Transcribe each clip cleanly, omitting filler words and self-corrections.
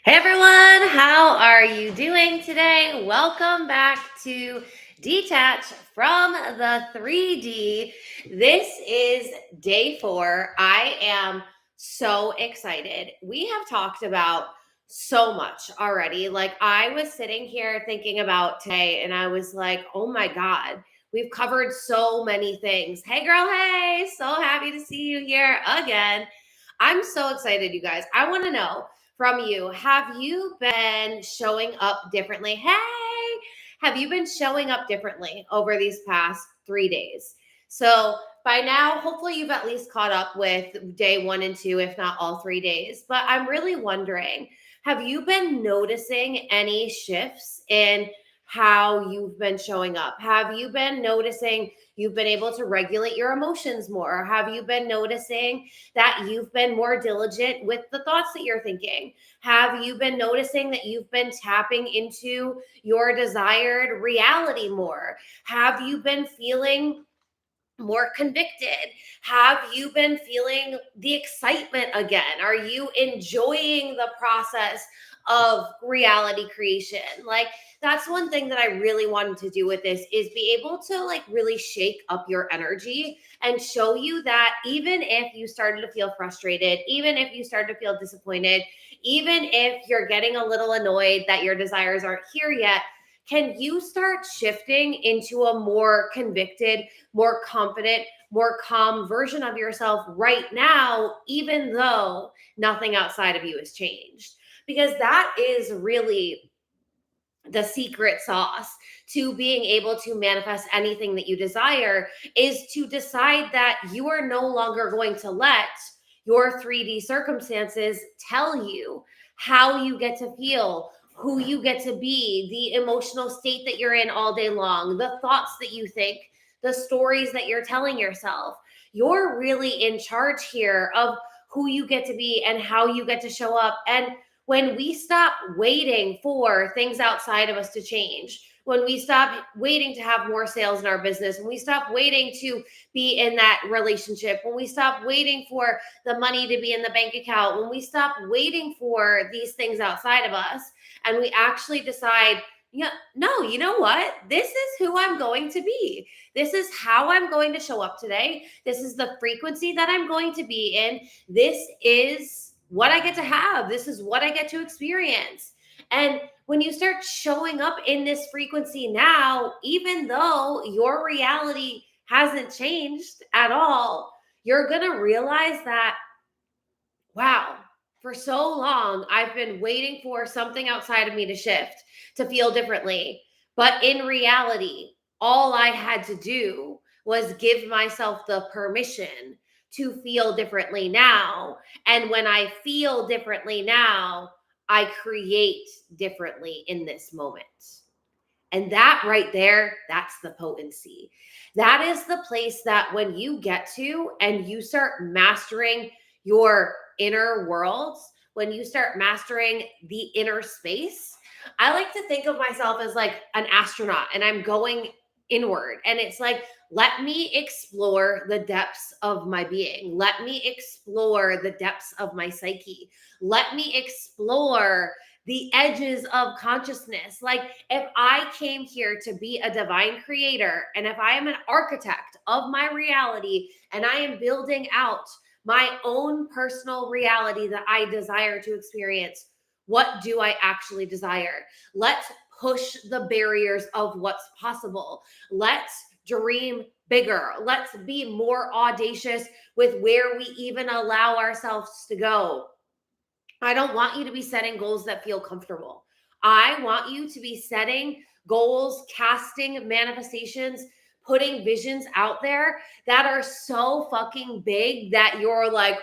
Hey everyone, how are you doing today? Welcome back to Detach from the 3D. This is day 4. I am so excited. We have talked about so much already. Like, I was sitting here thinking about today and I was like, oh my God, we've covered so many things. Hey girl, hey, so happy to see you here again. I'm so excited, you guys. I want to know from you. Have you been showing up differently? Hey, have you been showing up differently over these past 3 days? So by now, hopefully you've at least caught up with day 1 and 2, if not all 3 days. But I'm really wondering, have you been noticing any shifts in how you've been showing up? Have you been noticing you've been able to regulate your emotions more? Have you been noticing that you've been more diligent with the thoughts that you're thinking? Have you been noticing that you've been tapping into your desired reality more? Have you been feeling more convicted? Have you been feeling the excitement again? Are you enjoying the process of reality creation? Like, that's one thing that I really wanted to do with this is be able to like really shake up your energy and show you that even if you started to feel frustrated, even if you started to feel disappointed, even if you're getting a little annoyed that your desires aren't here yet, can you start shifting into a more convicted, more confident, more calm version of yourself right now, even though nothing outside of you has changed? Because that is really the secret sauce to being able to manifest anything that you desire, is to decide that you are no longer going to let your 3D circumstances tell you how you get to feel, who you get to be, the emotional state that you're in all day long, the thoughts that you think, the stories that you're telling yourself. You're really in charge here of who you get to be and how you get to show up. And when we stop waiting for things outside of us to change, when we stop waiting to have more sales in our business, when we stop waiting to be in that relationship, when we stop waiting for the money to be in the bank account, when we stop waiting for these things outside of us, and we actually decide, yeah, no, you know what? This is who I'm going to be. This is how I'm going to show up today. This is the frequency that I'm going to be in. This is what I get to have. This is what I get to experience. And when you start showing up in this frequency now, even though your reality hasn't changed at all, you're going to realize that, wow, for so long, I've been waiting for something outside of me to shift, to feel differently. But in reality, all I had to do was give myself the permission to feel differently now. And when I feel differently now, I create differently in this moment. And that right there, that's the potency. That is the place that when you get to and you start mastering your inner worlds, when you start mastering the inner space, I like to think of myself as like an astronaut and I'm going inward. And it's like, let me explore the depths of my being. Let me explore the depths of my psyche. Let me explore the edges of consciousness. Like, if I came here to be a divine creator, and if I am an architect of my reality, and I am building out my own personal reality that I desire to experience, what do I actually desire? Let's push the barriers of what's possible. Let's dream bigger. Let's be more audacious with where we even allow ourselves to go. I don't want you to be setting goals that feel comfortable. I want you to be setting goals, casting manifestations, putting visions out there that are so fucking big that you're like,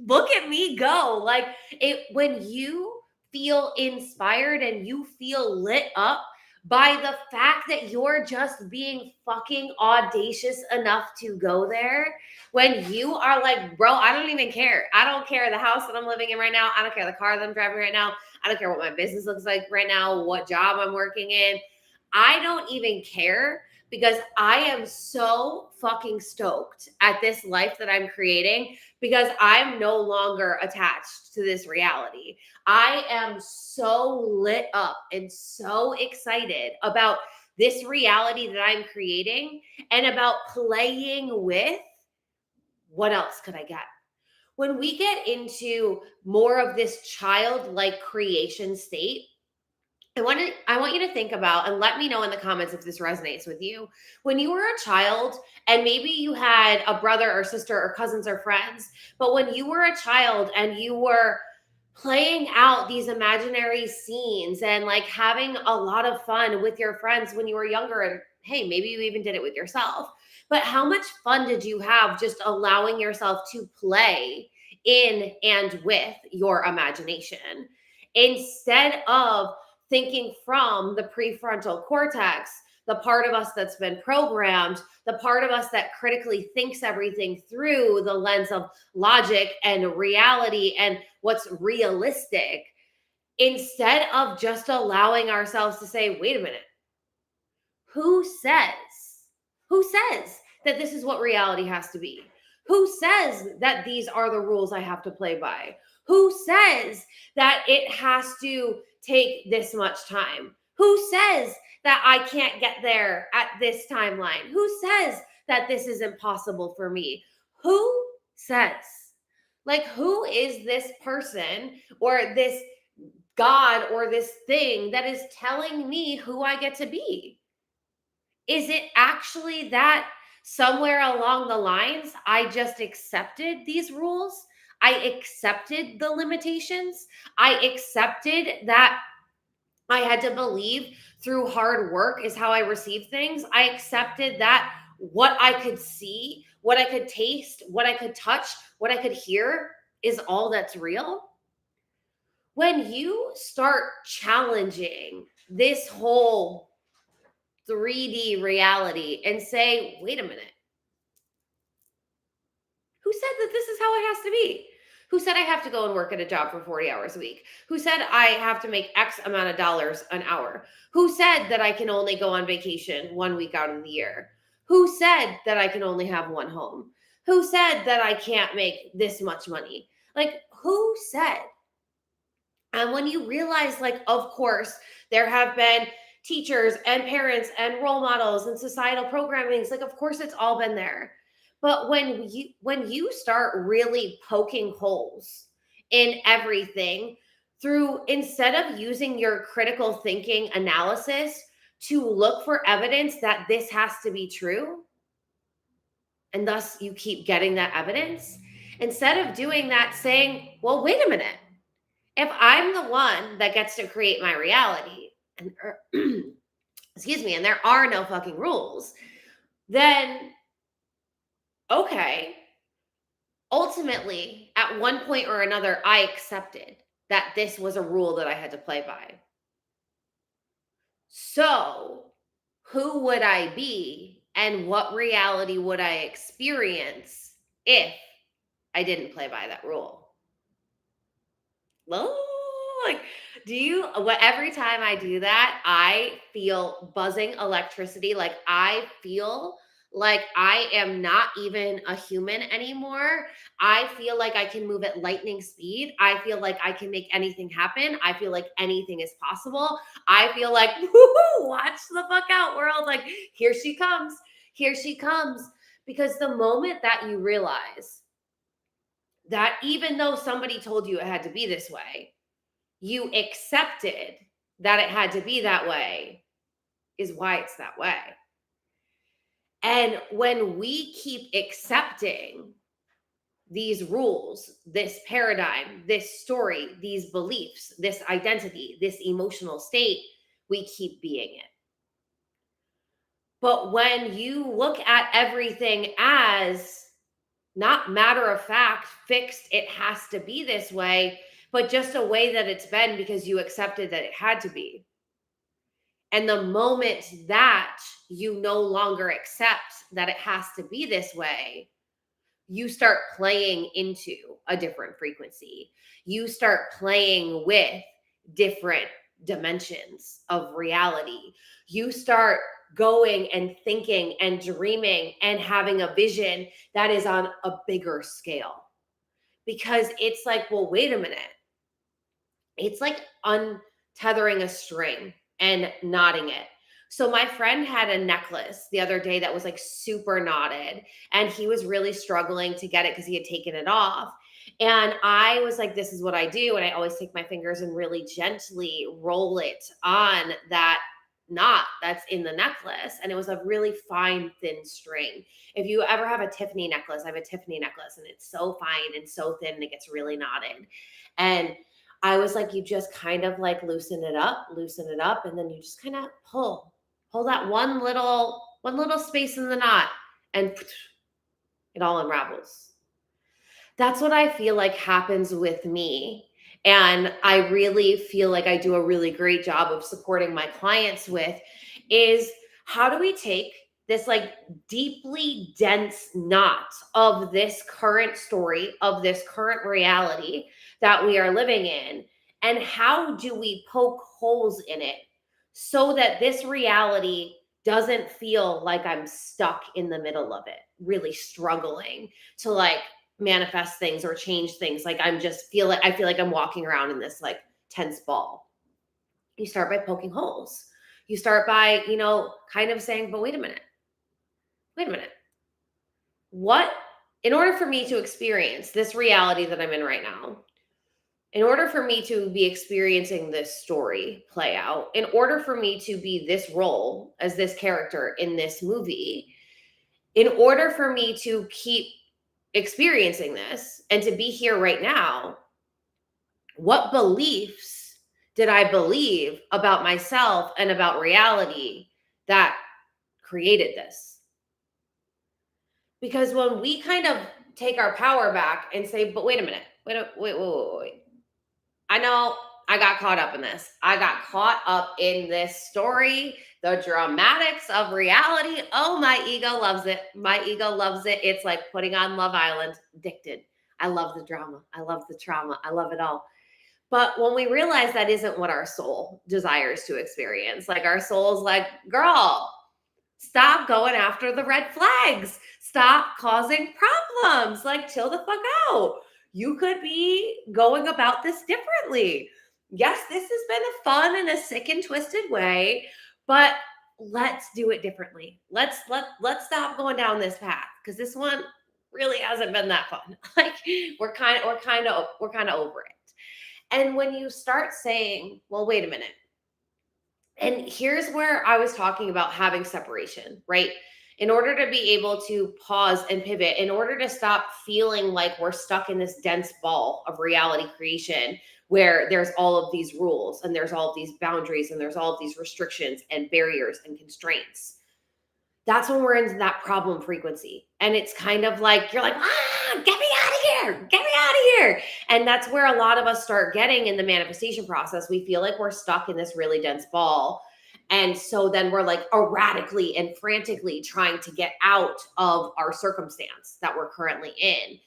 look at me go. Like, it when you feel inspired and you feel lit up by the fact that you're just being fucking audacious enough to go there, when you are like, bro, I don't even care. I don't care the house that I'm living in right now. I don't care the car that I'm driving right now. I don't care what my business looks like right now, what job I'm working in. I don't even care, because I am so fucking stoked at this life that I'm creating because I'm no longer attached to this reality. I am so lit up and so excited about this reality that I'm creating and about playing with what else could I get? When we get into more of this childlike creation state, I want you to think about and let me know in the comments if this resonates with you. When you were a child and maybe you had a brother or sister or cousins or friends, but when you were a child and you were playing out these imaginary scenes and like having a lot of fun with your friends when you were younger, and hey, maybe you even did it with yourself, but how much fun did you have just allowing yourself to play in and with your imagination instead of thinking from the prefrontal cortex, the part of us that's been programmed, the part of us that critically thinks everything through the lens of logic and reality and what's realistic, instead of just allowing ourselves to say, wait a minute, who says, who says that this is what reality has to be? Who says that these are the rules I have to play by? Who says that it has to take this much time? Who says that I can't get there at this timeline? Who says that this is impossible for me? Who says? Like, who is this person or this God or this thing that is telling me who I get to be? Is it actually that somewhere along the lines, I just accepted these rules? I accepted the limitations. I accepted that I had to believe through hard work is how I receive things. I accepted that what I could see, what I could taste, what I could touch, what I could hear is all that's real. When you start challenging this whole 3D reality and say, wait a minute, who said that this is how it has to be? Who said I have to go and work at a job for 40 hours a week? Who said I have to make X amount of dollars an hour? Who said that I can only go on vacation 1 week out of the year? Who said that I can only have one home? Who said that I can't make this much money? Like, who said? And when you realize, like, of course, there have been teachers and parents and role models and societal programmings, like, of course, it's all been there. But when you start really poking holes in everything through instead of using your critical thinking analysis to look for evidence that this has to be true, and thus you keep getting that evidence, instead of doing that, saying, well, wait a minute, if I'm the one that gets to create my reality, and excuse me, and there are no fucking rules, then okay, ultimately, at one point or another, I accepted that this was a rule that I had to play by. So, who would I be and what reality would I experience if I didn't play by that rule? Well, like, every time I do that, I feel buzzing electricity. Like, I feel like I am not even a human anymore. I feel like I can move at lightning speed. I feel like I can make anything happen. I feel like anything is possible. I feel like, woo, watch the fuck out, world. Like, here she comes. Here she comes. Because the moment that you realize that even though somebody told you it had to be this way, you accepted that it had to be that way, is why it's that way. And when we keep accepting these rules, this paradigm, this story, these beliefs, this identity, this emotional state, we keep being it. But when you look at everything as not matter of fact, fixed, it has to be this way, but just a way that it's been because you accepted that it had to be. And the moment that you no longer accept that it has to be this way, you start playing into a different frequency. You start playing with different dimensions of reality. You start going and thinking and dreaming and having a vision that is on a bigger scale, because it's like, well, wait a minute. It's like untethering a string and knotting it. So my friend had a necklace the other day that was like super knotted, and he was really struggling to get it because he had taken it off. And I was like, this is what I do. And I always take my fingers and really gently roll it on that knot that's in the necklace. And it was a really fine, thin string. If you ever have a Tiffany necklace, I have a Tiffany necklace, and it's so fine and so thin and it gets really knotted. And I was like, you just kind of like loosen it up, and then you just kind of pull that one little space in the knot, and it all unravels. That's what I feel like happens with me. And I really feel like I do a really great job of supporting my clients with is, how do we take this like deeply dense knot of this current story, of this current reality that we are living in, and how do we poke holes in it so that this reality doesn't feel like I'm stuck in the middle of it, really struggling to like manifest things or change things. Like I feel like I'm walking around in this like tense ball. You start by poking holes. You start by, kind of saying, but wait a minute. What, in order for me to experience this reality that I'm in right now, in order for me to be experiencing this story play out, in order for me to be this role as this character in this movie, in order for me to keep experiencing this and to be here right now, what beliefs did I believe about myself and about reality that created this? Because when we kind of take our power back and say, but wait a minute, wait. I know I got caught up in this. I got caught up in this story, the dramatics of reality. Oh, my ego loves it. My ego loves it. It's like putting on Love Island, addicted. I love the drama. I love the trauma. I love it all. But when we realize that isn't what our soul desires to experience, like our soul's like, girl, stop going after the red flags. Stop causing problems. Like, chill the fuck out. You could be going about this differently. Yes, this has been a fun and a sick and twisted way, but let's do it differently. Let's stop going down this path, because this one really hasn't been that fun. Like, we're kind of over it. And when you start saying, well, wait a minute, and here's where I was talking about having separation, right? In order to be able to pause and pivot, in order to stop feeling like we're stuck in this dense ball of reality creation where there's all of these rules and there's all of these boundaries and there's all of these restrictions and barriers and constraints. That's when we're in that problem frequency. And it's kind of like, you're like, get me out of here, get me out of here. And that's where a lot of us start getting in the manifestation process. We feel like we're stuck in this really dense ball. And so then we're like erratically and frantically trying to get out of our circumstance that we're currently in.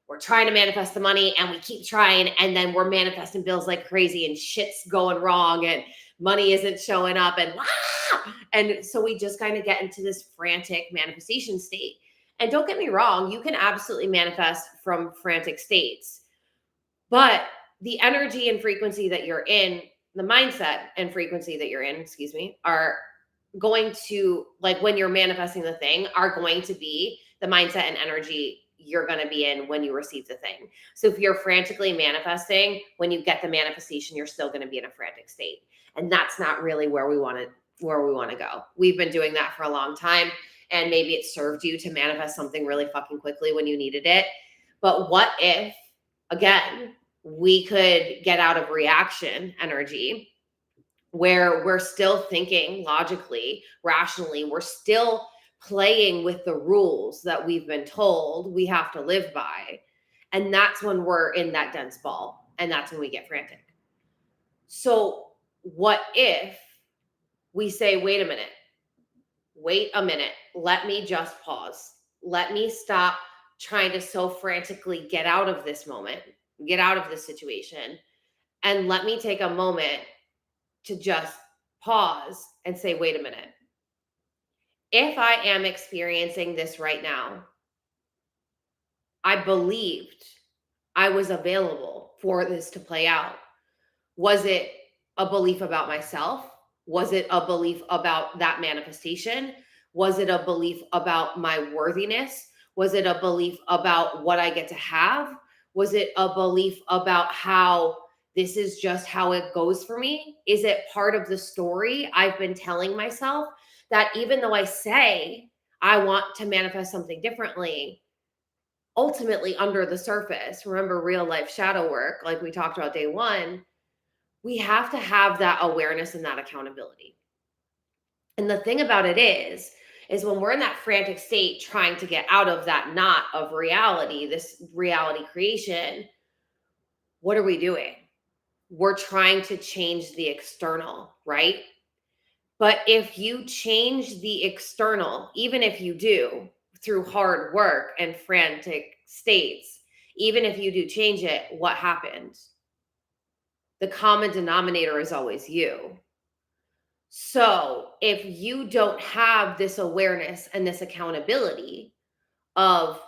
We're trying to manifest the money, and we keep trying, and then we're manifesting bills like crazy, and shit's going wrong, and money isn't showing up, and so we just kind of get into this frantic manifestation state. And don't get me wrong, you can absolutely manifest from frantic states, but the energy and frequency that you're in, the mindset and frequency that you're in, are going to, like, when you're manifesting the thing, are going to be the mindset and energy you're going to be in when you receive the thing. So if you're frantically manifesting, when you get the manifestation, you're still going to be in a frantic state. And that's not really where we want to go. We've been doing that for a long time, and maybe it served you to manifest something really fucking quickly when you needed it. But what if, again, we could get out of reaction energy, where we're still thinking logically, rationally, we're still playing with the rules that we've been told we have to live by. And that's when we're in that dense ball, and that's when we get frantic. So what if we say, wait a minute, let me just pause. Let me stop trying to so frantically get out of this moment, get out of this situation, and let me take a moment to just pause and say, wait a minute. If I am experiencing this right now, I believed I was available for this to play out. Was it a belief about myself? Was it a belief about that manifestation? Was it a belief about my worthiness? Was it a belief about what I get to have? Was it a belief about how this is just how it goes for me? Is it part of the story I've been telling myself that even though I say I want to manifest something differently, ultimately under the surface, remember real life shadow work, like we talked about day one, we have to have that awareness and that accountability. And the thing about it is when we're in that frantic state trying to get out of that knot of reality, this reality creation, what are we doing? We're trying to change the external, right? But if you change the external, even if you do through hard work and frantic states, even if you do change it, what happens? The common denominator is always you. So if you don't have this awareness and this accountability of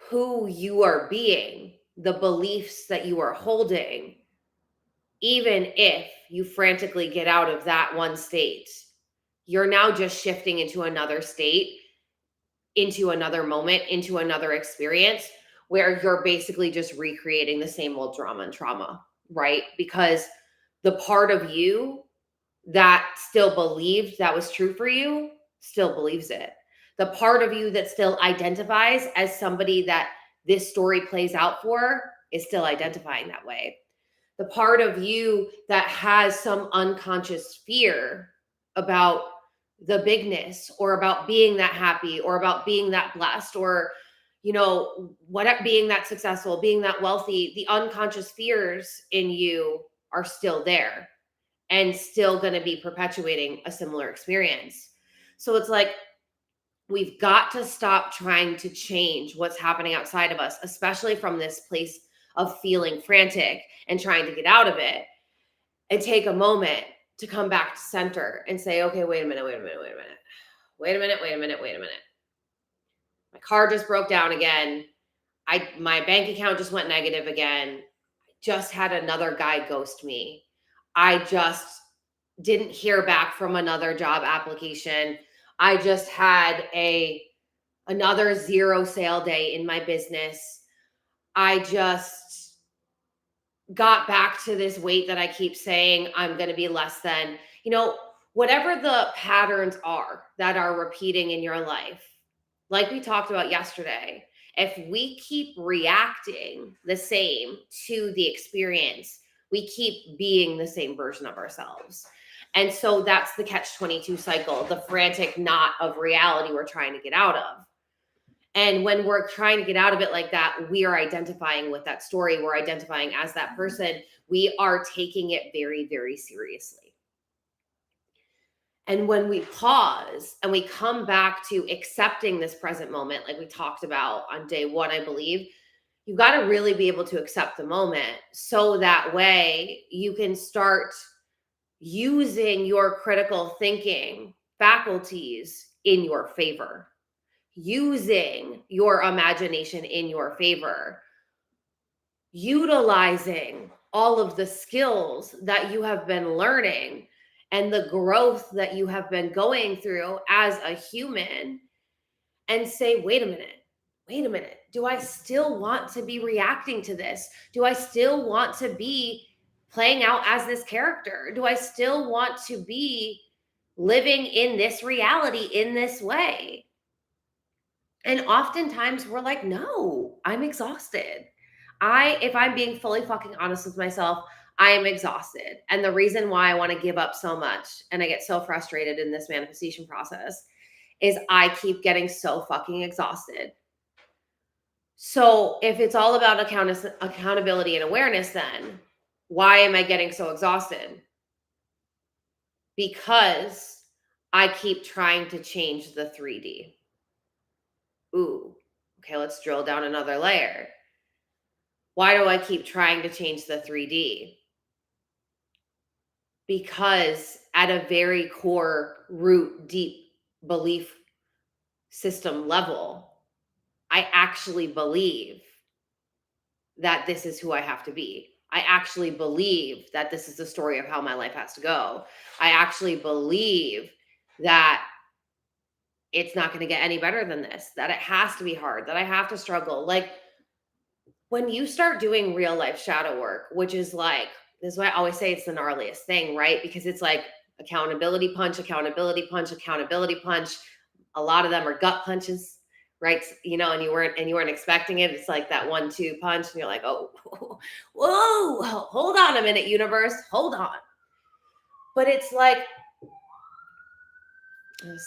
who you are being, the beliefs that you are holding, even if you frantically get out of that one state, you're now just shifting into another state, into another moment, into another experience where you're basically just recreating the same old drama and trauma, right? Because the part of you that still believed that was true for you still believes it. The part of you that still identifies as somebody that this story plays out for is still identifying that way. The part of you that has some unconscious fear about the bigness or about being that happy or about being that blessed or whatever, being that successful, being that wealthy, the unconscious fears in you are still there and still going to be perpetuating a similar experience. So it's like we've got to stop trying to change what's happening outside of us, especially from this place of feeling frantic and trying to get out of it, and take a moment to come back to center and say, okay, wait a minute, wait a minute, wait a minute. Wait a minute, wait a minute, wait a minute. My car just broke down again. My bank account just went negative again. I just had another guy ghost me. I just didn't hear back from another job application. I just had another zero sale day in my business. I just got back to this weight that I keep saying I'm going to be less than. Whatever the patterns are that are repeating in your life, like we talked about yesterday, if we keep reacting the same to the experience, we keep being the same version of ourselves. And so that's the catch 22 cycle, the frantic knot of reality we're trying to get out of. And when we're trying to get out of it like that, we are identifying with that story. We're identifying as that person. We are taking it very, very seriously. And when we pause and we come back to accepting this present moment, like we talked about on day one, I believe, you've got to really be able to accept the moment so that way you can start using your critical thinking faculties in your favor, using your imagination in your favor, utilizing all of the skills that you have been learning and the growth that you have been going through as a human, and say, wait a minute. Do I still want to be reacting to this? Do I still want to be playing out as this character? Do I still want to be living in this reality in this way? And oftentimes we're like, no, I'm exhausted. If I'm being fully fucking honest with myself, I am exhausted. And the reason why I want to give up so much and I get so frustrated in this manifestation process is I keep getting so fucking exhausted. So if it's all about accountability and awareness, then why am I getting so exhausted? Because I keep trying to change the 3D. Ooh, okay, let's drill down another layer. Why do I keep trying to change the 3D? because at a very core, root, deep belief system level, I actually believe that this is who I have to be. I actually believe that this is the story of how my life has to go. I actually believe that it's not going to get any better than this, that it has to be hard, that I have to struggle. Like when you start doing real life shadow work, which is like, this is why I always say it's the gnarliest thing, right? Because it's like accountability punch, accountability punch, accountability punch. A lot of them are gut punches, right? You know, and you weren't expecting it. It's like that 1-2 punch, and you're like, oh, whoa, hold on a minute, universe, hold on. But it's like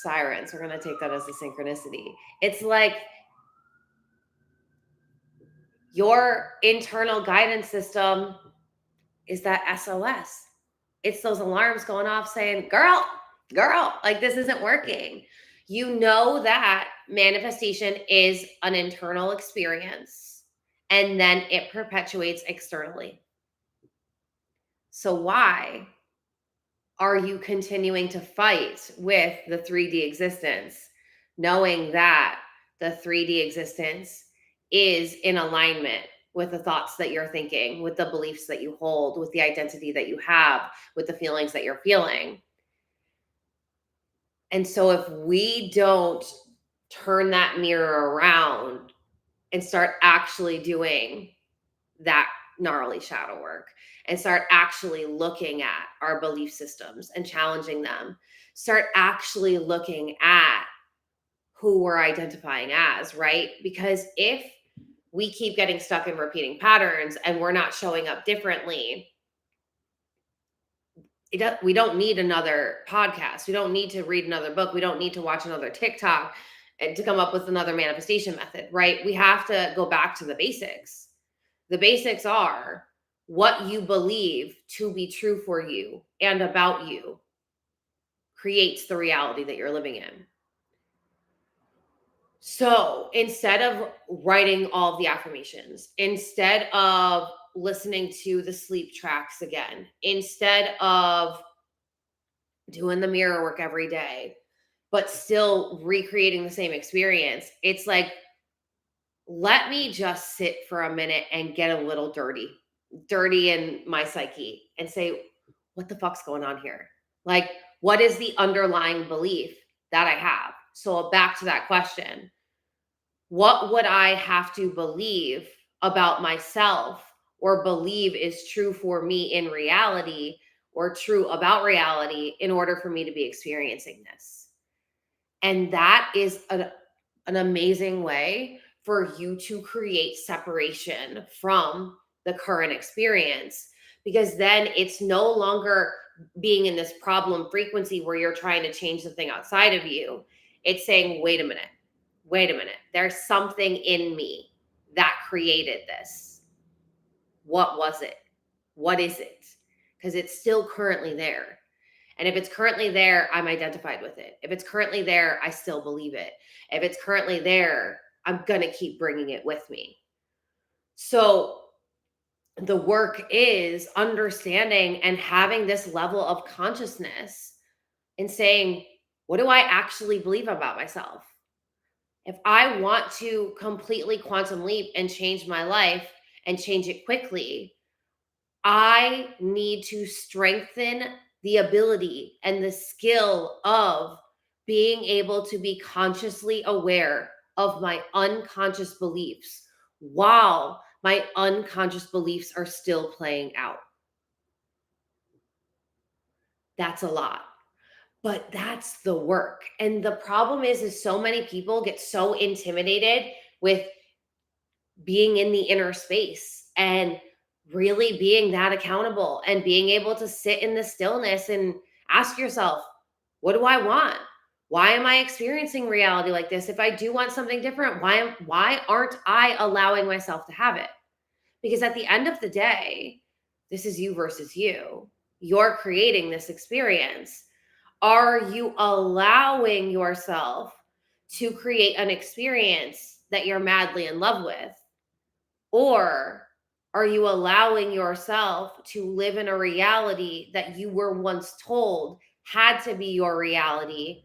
sirens. We're gonna take that as a synchronicity. It's like your internal guidance system is that SOS. It's those alarms going off saying, girl, like this isn't working. You know that manifestation is an internal experience and then it perpetuates externally. So why are you continuing to fight with the 3D existence, knowing that the 3D existence is in alignment with the thoughts that you're thinking, with the beliefs that you hold, with the identity that you have, with the feelings that you're feeling? And so if we don't turn that mirror around and start actually doing that gnarly shadow work and start actually looking at our belief systems and challenging them, start actually looking at who we're identifying as, right? Because if we keep getting stuck in repeating patterns and we're not showing up differently, we don't need another podcast. We don't need to read another book. We don't need to watch another TikTok and to come up with another manifestation method, right? We have to go back to the basics. The basics are what you believe to be true for you and about you creates the reality that you're living in. So instead of writing all of the affirmations, instead of listening to the sleep tracks again, instead of doing the mirror work every day, but still recreating the same experience, it's like, let me just sit for a minute and get a little dirty in my psyche and say, what the fuck's going on here? Like, what is the underlying belief that I have? So back to that question, what would I have to believe about myself or believe is true for me in reality or true about reality in order for me to be experiencing this? And that is an amazing way for you to create separation from the current experience, because then it's no longer being in this problem frequency where you're trying to change the thing outside of you. It's saying, wait a minute, there's something in me that created this. What was it? What is it? Because it's still currently there. And if it's currently there, I'm identified with it. If it's currently there, I still believe it. If it's currently there, I'm going to keep bringing it with me. So the work is understanding and having this level of consciousness and saying, what do I actually believe about myself? If I want to completely quantum leap and change my life and change it quickly, I need to strengthen the ability and the skill of being able to be consciously aware of my unconscious beliefs while my unconscious beliefs are still playing out. That's a lot, but that's the work. And the problem is so many people get so intimidated with being in the inner space and really being that accountable and being able to sit in the stillness and ask yourself, what do I want? Why am I experiencing reality like this? If I do want something different, why aren't I allowing myself to have it? Because at the end of the day, this is you versus you. You're creating this experience. Are you allowing yourself to create an experience that you're madly in love with? Or Are you allowing yourself to live in a reality that you were once told had to be your reality?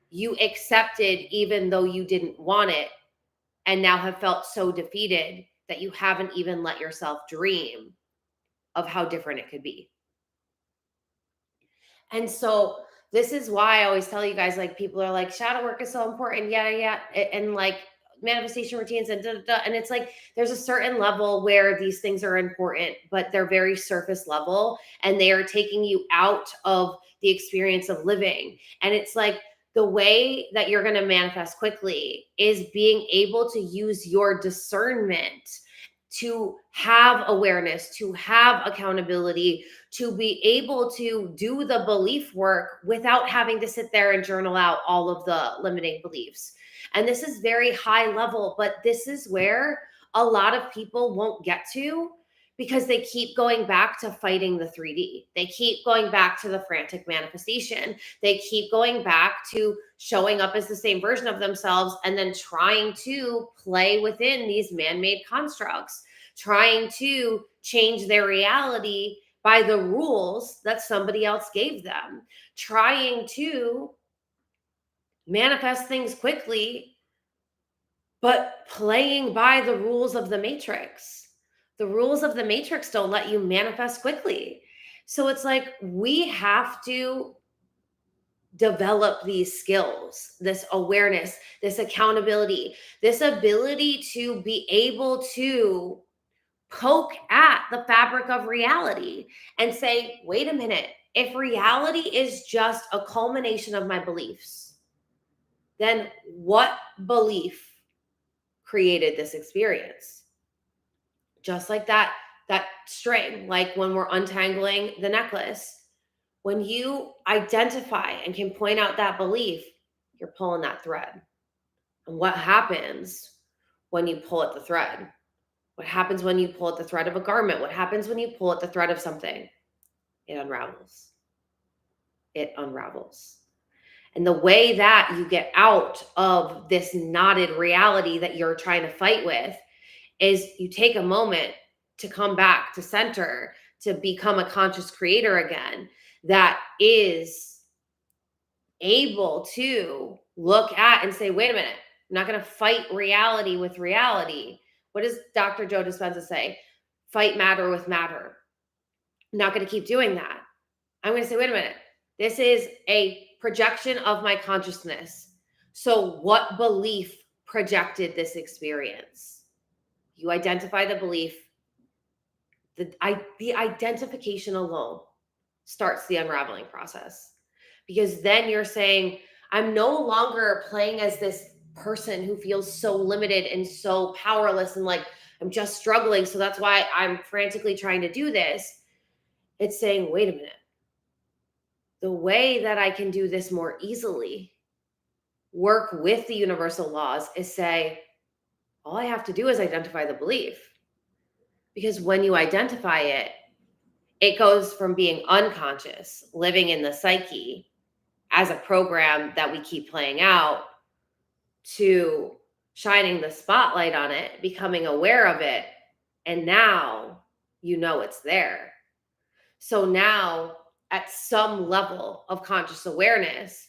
You accepted even though you didn't want it, and now have felt so defeated that you haven't even let yourself dream of how different it could be. And so this is why I always tell you guys, like, people are like, shadow work is so important. Yeah, yeah. And like manifestation routines and da, da, da. And it's like there's a certain level where these things are important, but they're very surface level and they are taking you out of the experience of living. And it's like the way that you're going to manifest quickly is being able to use your discernment to have awareness, to have accountability, to be able to do the belief work without having to sit there and journal out all of the limiting beliefs. And this is very high level, but this is where a lot of people won't get to because they keep going back to fighting the 3D. They keep going back to the frantic manifestation. They keep going back to showing up as the same version of themselves and then trying to play within these man made constructs, trying to change their reality by the rules that somebody else gave them, trying to manifest things quickly, but playing by the rules of the matrix. The rules of the matrix don't let you manifest quickly. So it's like we have to develop these skills, this awareness, this accountability, this ability to be able to poke at the fabric of reality and say, wait a minute, if reality is just a culmination of my beliefs, then what belief created this experience? Just like that string, like when we're untangling the necklace, when you identify and can point out that belief, you're pulling that thread. And what happens when you pull at the thread? What happens when you pull at the thread of a garment? What happens when you pull at the thread of something? It unravels. It unravels. And the way that you get out of this knotted reality that you're trying to fight with is you take a moment to come back to center, to become a conscious creator again that is able to look at and say, wait a minute, I'm not going to fight reality with reality. What does Dr. Joe Dispenza say? Fight matter with matter. I'm not going to keep doing that. I'm going to say, wait a minute, this is a projection of my consciousness. So, what belief projected this experience? You identify the belief. The identification alone starts the unraveling process, because then you're saying, I'm no longer playing as this person who feels so limited and so powerless and like I'm just struggling. So that's why I'm frantically trying to do this. It's saying, wait a minute, the way that I can do this more easily, work with the universal laws, is say, all I have to do is identify the belief. Because when you identify it, it goes from being unconscious, living in the psyche as a program that we keep playing out, to shining the spotlight on it, becoming aware of it, and now you know it's there. So now, at some level of conscious awareness,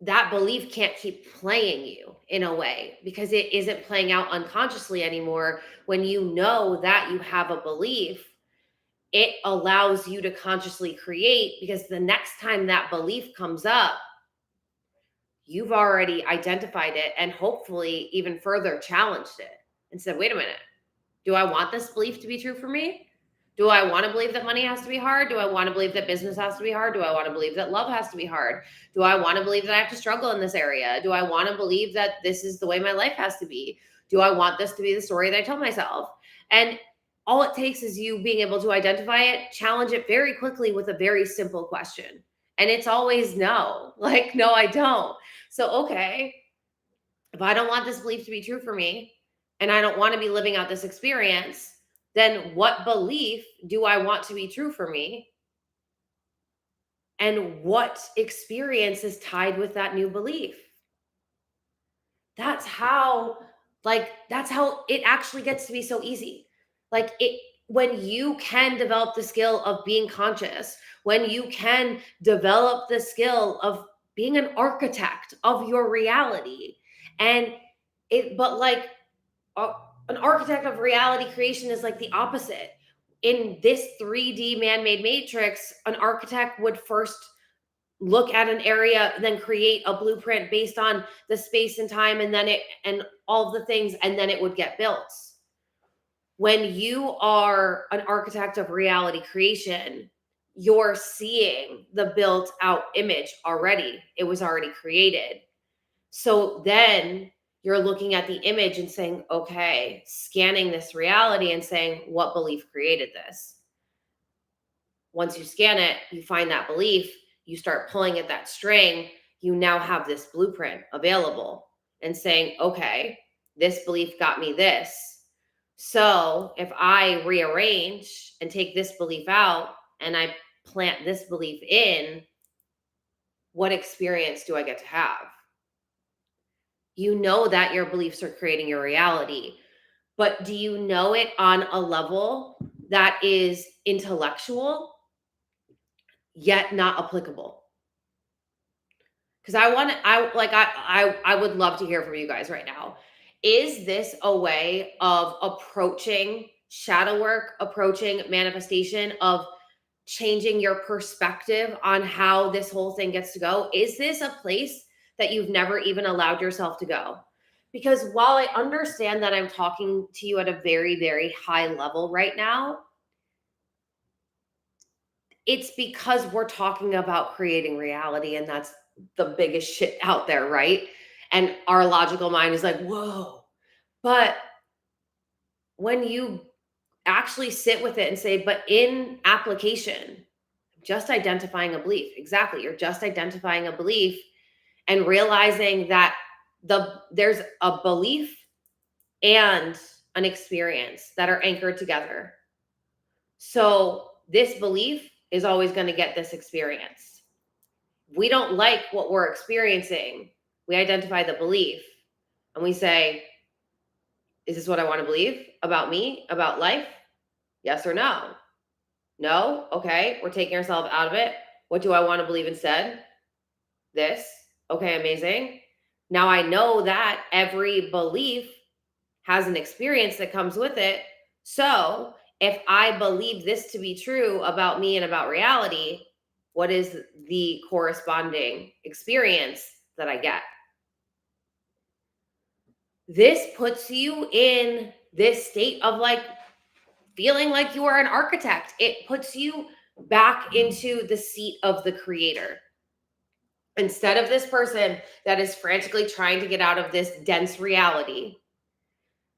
that belief can't keep playing you in a way because it isn't playing out unconsciously anymore. When you know that you have a belief, it allows you to consciously create, because the next time that belief comes up, you've already identified it and hopefully even further challenged it and said, wait a minute, do I want this belief to be true for me? Do I want to believe that money has to be hard? Do I want to believe that business has to be hard? Do I want to believe that love has to be hard? Do I want to believe that I have to struggle in this area? Do I want to believe that this is the way my life has to be? Do I want this to be the story that I tell myself? And all it takes is you being able to identify it, challenge it very quickly with a very simple question. And it's always no, like, no, I don't. So, okay, if I don't want this belief to be true for me and I don't want to be living out this experience, then what belief do I want to be true for me? And what experience is tied with that new belief? That's how Like, that's how it actually gets to be so easy. Like, when you can develop the skill of being conscious, when you can develop the skill of being an architect of your reality, and but like, uh, an architect of reality creation is like the opposite. In this 3D man-made matrix, an architect would first look at an area, then create a blueprint based on the space and time, and then it and all the things, and then it would get built. When you are an architect of reality creation, you're seeing the built out image already. It was already created. So then you're looking at the image and saying, okay, scanning this reality and saying, what belief created this? Once you scan it, you find that belief, you start pulling at that string, you now have this blueprint available and saying, okay, this belief got me this. So if I rearrange and take this belief out and I plant this belief in, what experience do I get to have? You know that your beliefs are creating your reality, but do you know it on a level that is intellectual yet not applicable? Because I would love to hear from you guys right now. Is this a way of approaching shadow work, approaching manifestation, of changing your perspective on how this whole thing gets to go? Is this a place that you've never even allowed yourself to go? Because while I understand that I'm talking to you at a very, very high level right now, it's because we're talking about creating reality, and that's the biggest shit out there, right? And our logical mind is like, whoa. But when you actually sit with it and say, but in application, just identifying a belief. Exactly. You're just identifying a belief and realizing that there's a belief and an experience that are anchored together. So this belief is always going to get this experience. We don't like what we're experiencing. We identify the belief and we say, is this what I want to believe about me, about life? Yes or no? No? Okay, we're taking ourselves out of it. What do I want to believe instead? This. Okay, amazing. Now I know that every belief has an experience that comes with it. So if I believe this to be true about me and about reality, what is the corresponding experience that I get? This puts you in this state of like feeling like you are an architect. It puts you back into the seat of the creator. Instead of this person that is frantically trying to get out of this dense reality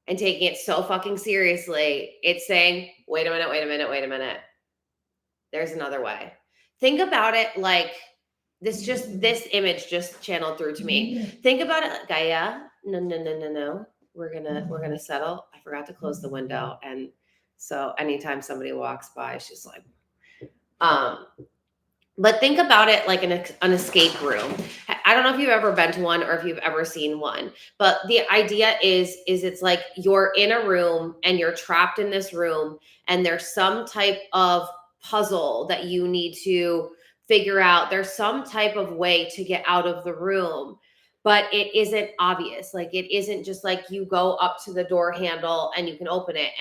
and taking it so fucking seriously, it's saying, wait a minute, wait a minute, wait a minute. There's another way. Think about it like this image just channeled through to me. Think about it like, Gaia. No, no, no, no, no. We're gonna settle. I forgot to close the window. And so anytime somebody walks by, she's like, um, but think about it like an escape room. I don't know if you've ever been to one or if you've ever seen one, but the idea is it's like you're in a room and you're trapped in this room, and there's some type of puzzle that you need to figure out. There's some type of way to get out of the room, but it isn't obvious. Like, it isn't just like you go up to the door handle and you can open it.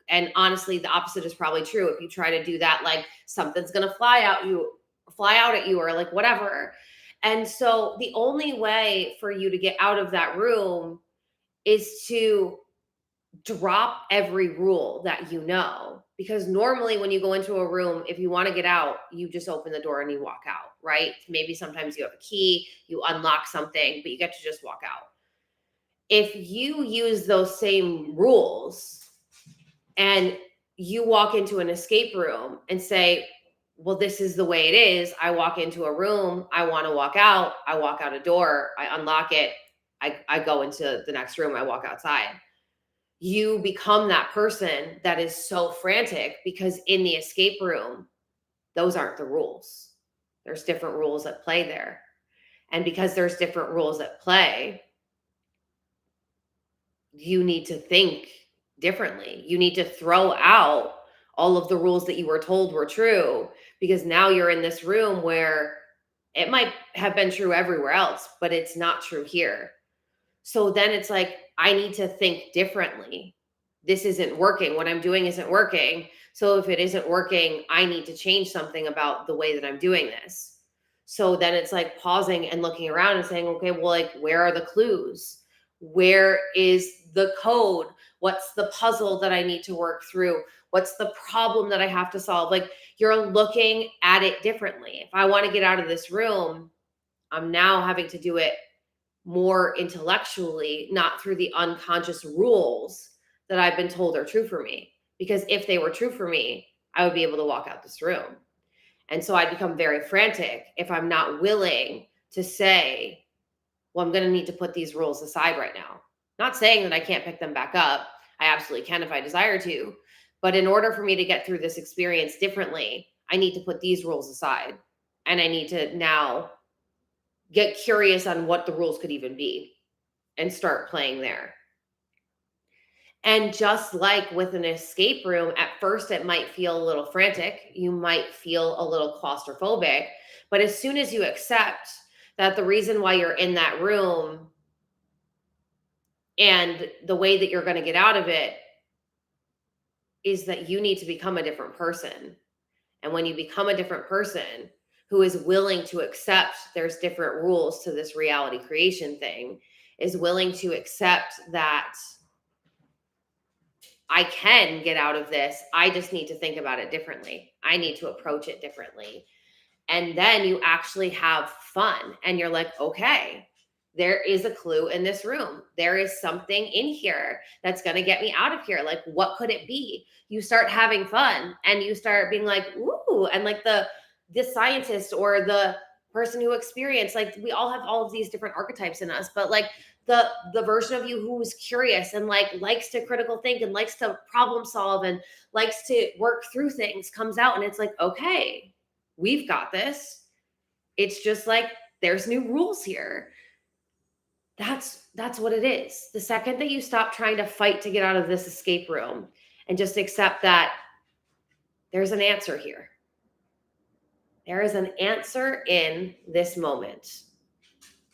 And honestly, the opposite is probably true. If you try to do that, like, something's gonna fly out at you, or like whatever. And so the only way for you to get out of that room is to drop every rule that you know. Because normally when you go into a room, if you want to get out, you just open the door and you walk out, right? Maybe sometimes you have a key, you unlock something, but you get to just walk out. If you use those same rules and you walk into an escape room and say, well, this is the way it is. I walk into a room, I want to walk out, I walk out a door, I unlock it, I go into the next room, I walk outside. You become that person that is so frantic because in the escape room, those aren't the rules. There's different rules at play there. And because there's different rules at play, you need to think differently. You need to throw out all of the rules that you were told were true, because now you're in this room where it might have been true everywhere else, but it's not true here. So then it's like, I need to think differently. This isn't working. What I'm doing isn't working. So if it isn't working, I need to change something about the way that I'm doing this. So then it's like pausing and looking around and saying, okay, well, like, where are the clues? Where is the code? What's the puzzle that I need to work through? What's the problem that I have to solve? Like, you're looking at it differently. If I want to get out of this room, I'm now having to do it more intellectually, not through the unconscious rules that I've been told are true for me. Because if they were true for me, I would be able to walk out this room. And so I'd become very frantic if I'm not willing to say, well, I'm going to need to put these rules aside right now. Not saying that I can't pick them back up. I absolutely can if I desire to. But in order for me to get through this experience differently, I need to put these rules aside. And I need to now get curious on what the rules could even be and start playing there. And just like with an escape room, at first it might feel a little frantic. You might feel a little claustrophobic. But as soon as you accept that the reason why you're in that room and the way that you're going to get out of it is that you need to become a different person. And when you become a different person who is willing to accept there's different rules to this reality creation thing, is willing to accept that I can get out of this. I just need to think about it differently. I need to approach it differently. And then you actually have fun and you're like, okay, there is a clue in this room. There is something in here that's going to get me out of here. Like, what could it be? You start having fun and you start being like, ooh, and like the scientist or the person who experienced, like, we all have all of these different archetypes in us, but like the version of you who's curious and like likes to critical think and likes to problem solve and likes to work through things comes out, and it's like, okay, we've got this. It's just like there's new rules here. That's what it is. The second that you stop trying to fight to get out of this escape room and just accept that there's an answer here. There is an answer in this moment.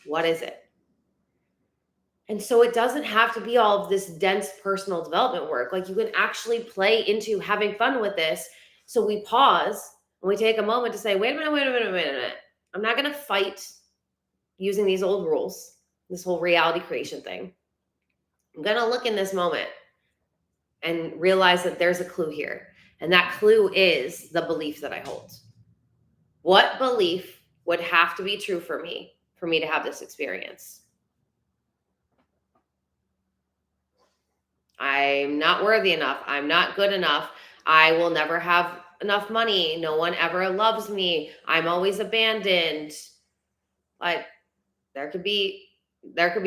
What is it? And so it doesn't have to be all of this dense personal development work. Like, you can actually play into having fun with this. So we pause and we take a moment to say, wait a minute. I'm not going to fight using these old rules, this whole reality creation thing. I'm going to look in this moment and realize that there's a clue here. And that clue is the belief that I hold. What belief would have to be true for me to have this experience? I'm not worthy enough. I'm not good enough. I will never have enough money. No one ever loves me. I'm always abandoned. Like, there could be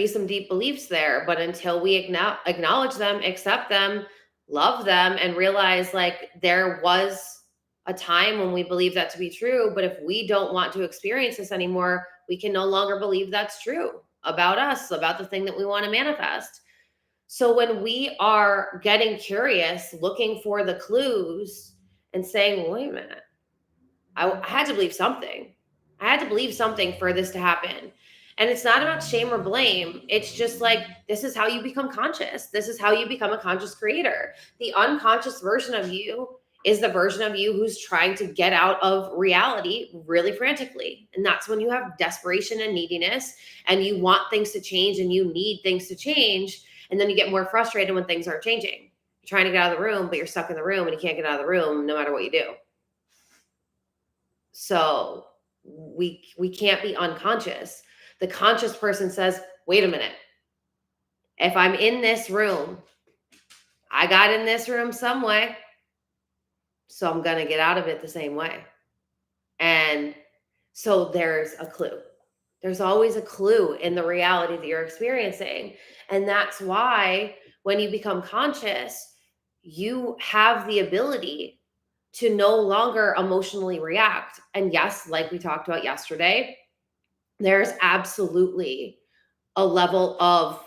some deep beliefs there, but until we acknowledge them, accept them, love them, and realize like there was a time when we believe that to be true, but if we don't want to experience this anymore, we can no longer believe that's true about us, about the thing that we want to manifest. So when we are getting curious, looking for the clues and saying, wait a minute, I had to believe something. I had to believe something for this to happen. And it's not about shame or blame. It's just like, this is how you become conscious. This is how you become a conscious creator. The unconscious version of you is the version of you who's trying to get out of reality really frantically. And that's when you have desperation and neediness and you want things to change and you need things to change. And then you get more frustrated when things aren't changing. You're trying to get out of the room, but you're stuck in the room and you can't get out of the room no matter what you do. So we can't be unconscious. The conscious person says, wait a minute. If I'm in this room, I got in this room some way. So I'm going to get out of it the same way. And so there's a clue. There's always a clue in the reality that you're experiencing. And that's why when you become conscious, you have the ability to no longer emotionally react. And yes, like we talked about yesterday, there's absolutely a level of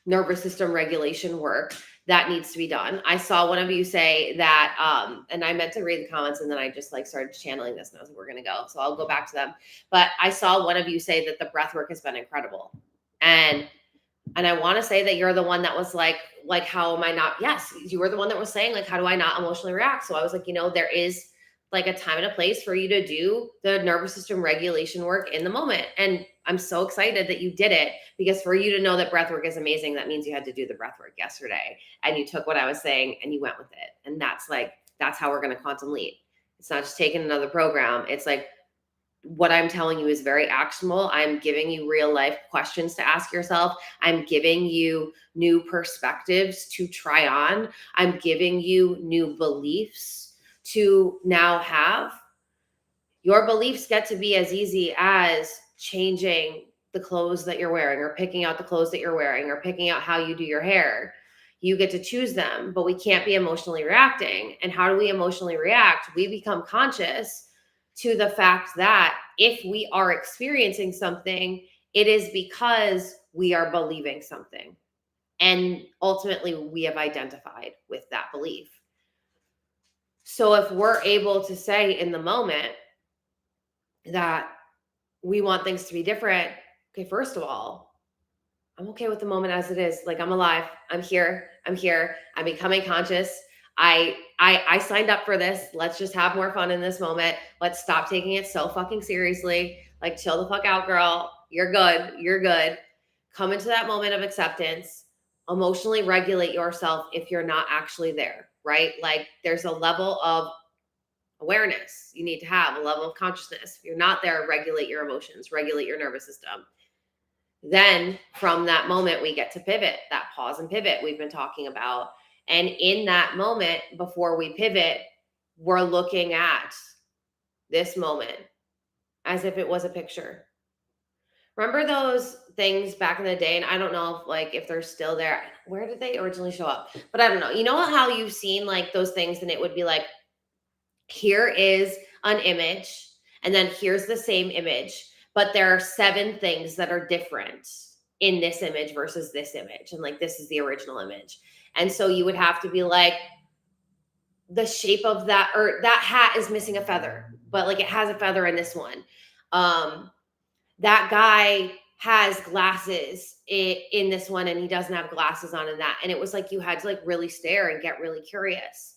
nervous system regulation work that needs to be done. I saw one of you say that, and I meant to read the comments and then I just like started channeling this and I was like, we're going to go. So I'll go back to them. But I saw one of you say that the breath work has been incredible. And I want to say that you're the one that was like, how am I not? Yes, you were the one that was saying, like, how do I not emotionally react? So I was like, there is like a time and a place for you to do the nervous system regulation work in the moment. And I'm so excited that you did it, because for you to know that breath work is amazing, that means you had to do the breath work yesterday and you took what I was saying and you went with it. And that's how we're going to quantum leap. It's not just taking another program. It's like, what I'm telling you is very actionable. I'm giving you real life questions to ask yourself. I'm giving you new perspectives to try on. I'm giving you new beliefs to now have. Your beliefs get to be as easy as changing the clothes that you're wearing, or picking out the clothes that you're wearing, or picking out how you do your hair. You get to choose them, but we can't be emotionally reacting. And how do we emotionally react? We become conscious to the fact that if we are experiencing something, it is because we are believing something. And ultimately, we have identified with that belief. So if we're able to say in the moment that we want things to be different, okay, first of all, I'm okay with the moment as it is. Like, I'm alive. I'm here. I'm becoming conscious. I signed up for this. Let's just have more fun in this moment. Let's stop taking it so fucking seriously. Like, chill the fuck out, girl. You're good. Come into that moment of acceptance. Emotionally regulate yourself if you're not actually there, right? Like, there's a level of awareness you need to have, a level of consciousness. If you're not there, regulate your emotions, regulate your nervous system. Then from that moment, we get to pivot, that pause and pivot we've been talking about. And in that moment, before we pivot, we're looking at this moment as if it was a picture. Remember those things back in the day? And I don't know if they're still there. Where did they originally show up? But I don't know. You know how you've seen like those things and it would be like, here is an image, and then here's the same image, but there are 7 things that are different in this image versus this image. And like, this is the original image. And so you would have to be like, the shape of that, or that hat is missing a feather, but like it has a feather in this one. That guy has glasses in this one and he doesn't have glasses on in that. And it was like, you had to like really stare and get really curious.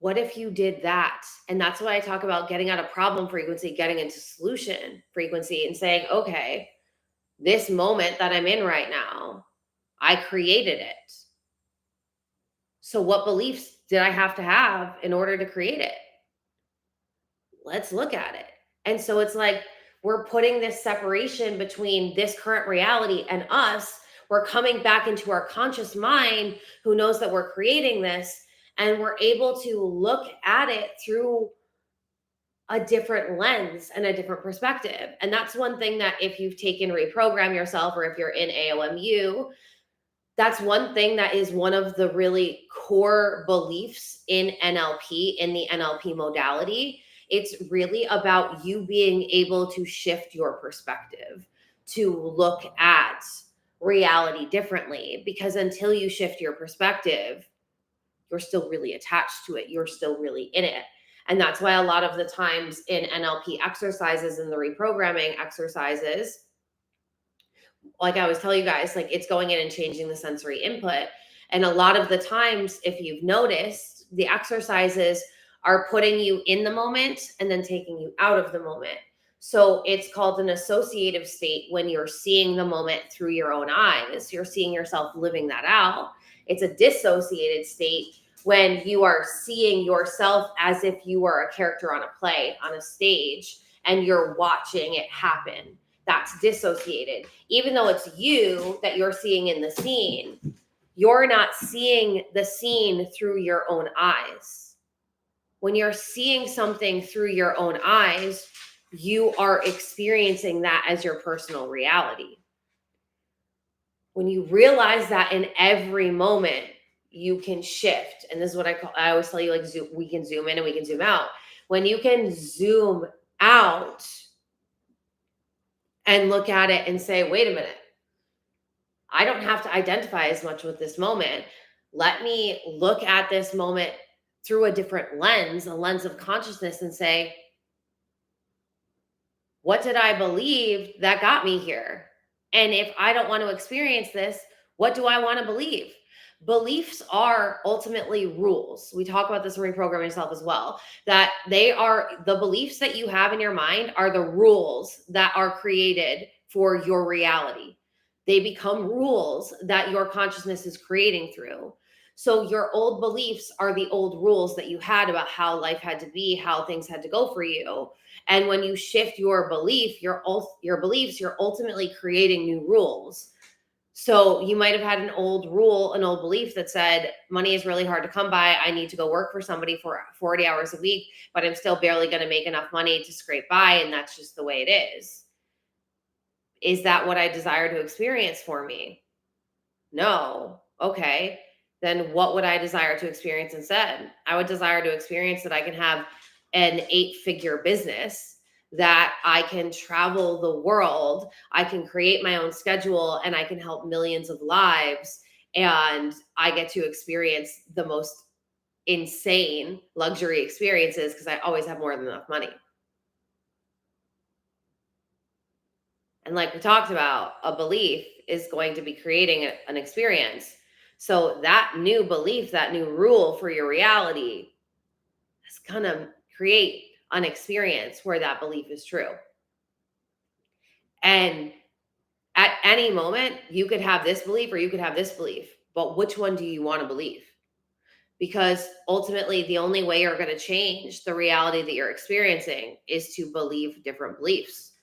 What if you did that? And that's why I talk about getting out of problem frequency, getting into solution frequency, and saying, okay, this moment that I'm in right now, I created it. So what beliefs did I have to have in order to create it? Let's look at it. And so it's like, we're putting this separation between this current reality and us. We're coming back into our conscious mind who knows that we're creating this, and we're able to look at it through a different lens and a different perspective. And that's one thing that if you've taken Reprogram Yourself, or if you're in AOMU, that's one thing that is one of the really core beliefs in NLP, in the NLP modality. It's really about you being able to shift your perspective, to look at reality differently, because until you shift your perspective, you're still really attached to it. You're still really in it. And that's why a lot of the times in NLP exercises and the reprogramming exercises, like I always tell you guys, like, it's going in and changing the sensory input. And a lot of the times, if you've noticed, the exercises are putting you in the moment and then taking you out of the moment. So it's called an associative state when you're seeing the moment through your own eyes. You're seeing yourself living that out. It's a dissociated state when you are seeing yourself as if you were a character on a play, on a stage, and you're watching it happen. That's dissociated. Even though it's you that you're seeing in the scene, you're not seeing the scene through your own eyes. When you're seeing something through your own eyes, you are experiencing that as your personal reality. When you realize that in every moment, you can shift. And this is what I always tell you, like, we can zoom in and we can zoom out. When you can zoom out and look at it and say, wait a minute, I don't have to identify as much with this moment. Let me look at this moment through a different lens, a lens of consciousness, and say, what did I believe that got me here? And if I don't want to experience this, what do I want to believe? Beliefs are ultimately rules. We talk about this in Reprogram Yourself as well, that they are the beliefs that you have in your mind are the rules that are created for your reality. They become rules that your consciousness is creating through. So your old beliefs are the old rules that you had about how life had to be, how things had to go for you. And when you shift your belief, your beliefs, you're ultimately creating new rules. So you might have had an old rule, an old belief that said money is really hard to come by. I need to go work for somebody for 40 hours a week, but I'm still barely going to make enough money to scrape by, and that's just the way it is. Is that what I desire to experience for me? No. Okay. Then what would I desire to experience instead? I would desire to experience that I can have an 8-figure business, that I can travel the world, I can create my own schedule, and I can help millions of lives. And I get to experience the most insane luxury experiences because I always have more than enough money. And like we talked about, a belief is going to be creating an experience. So that new belief, that new rule for your reality is going to create an experience where that belief is true. And at any moment, you could have this belief or you could have this belief. But which one do you want to believe? Because ultimately, the only way you're going to change the reality that you're experiencing is to believe different beliefs.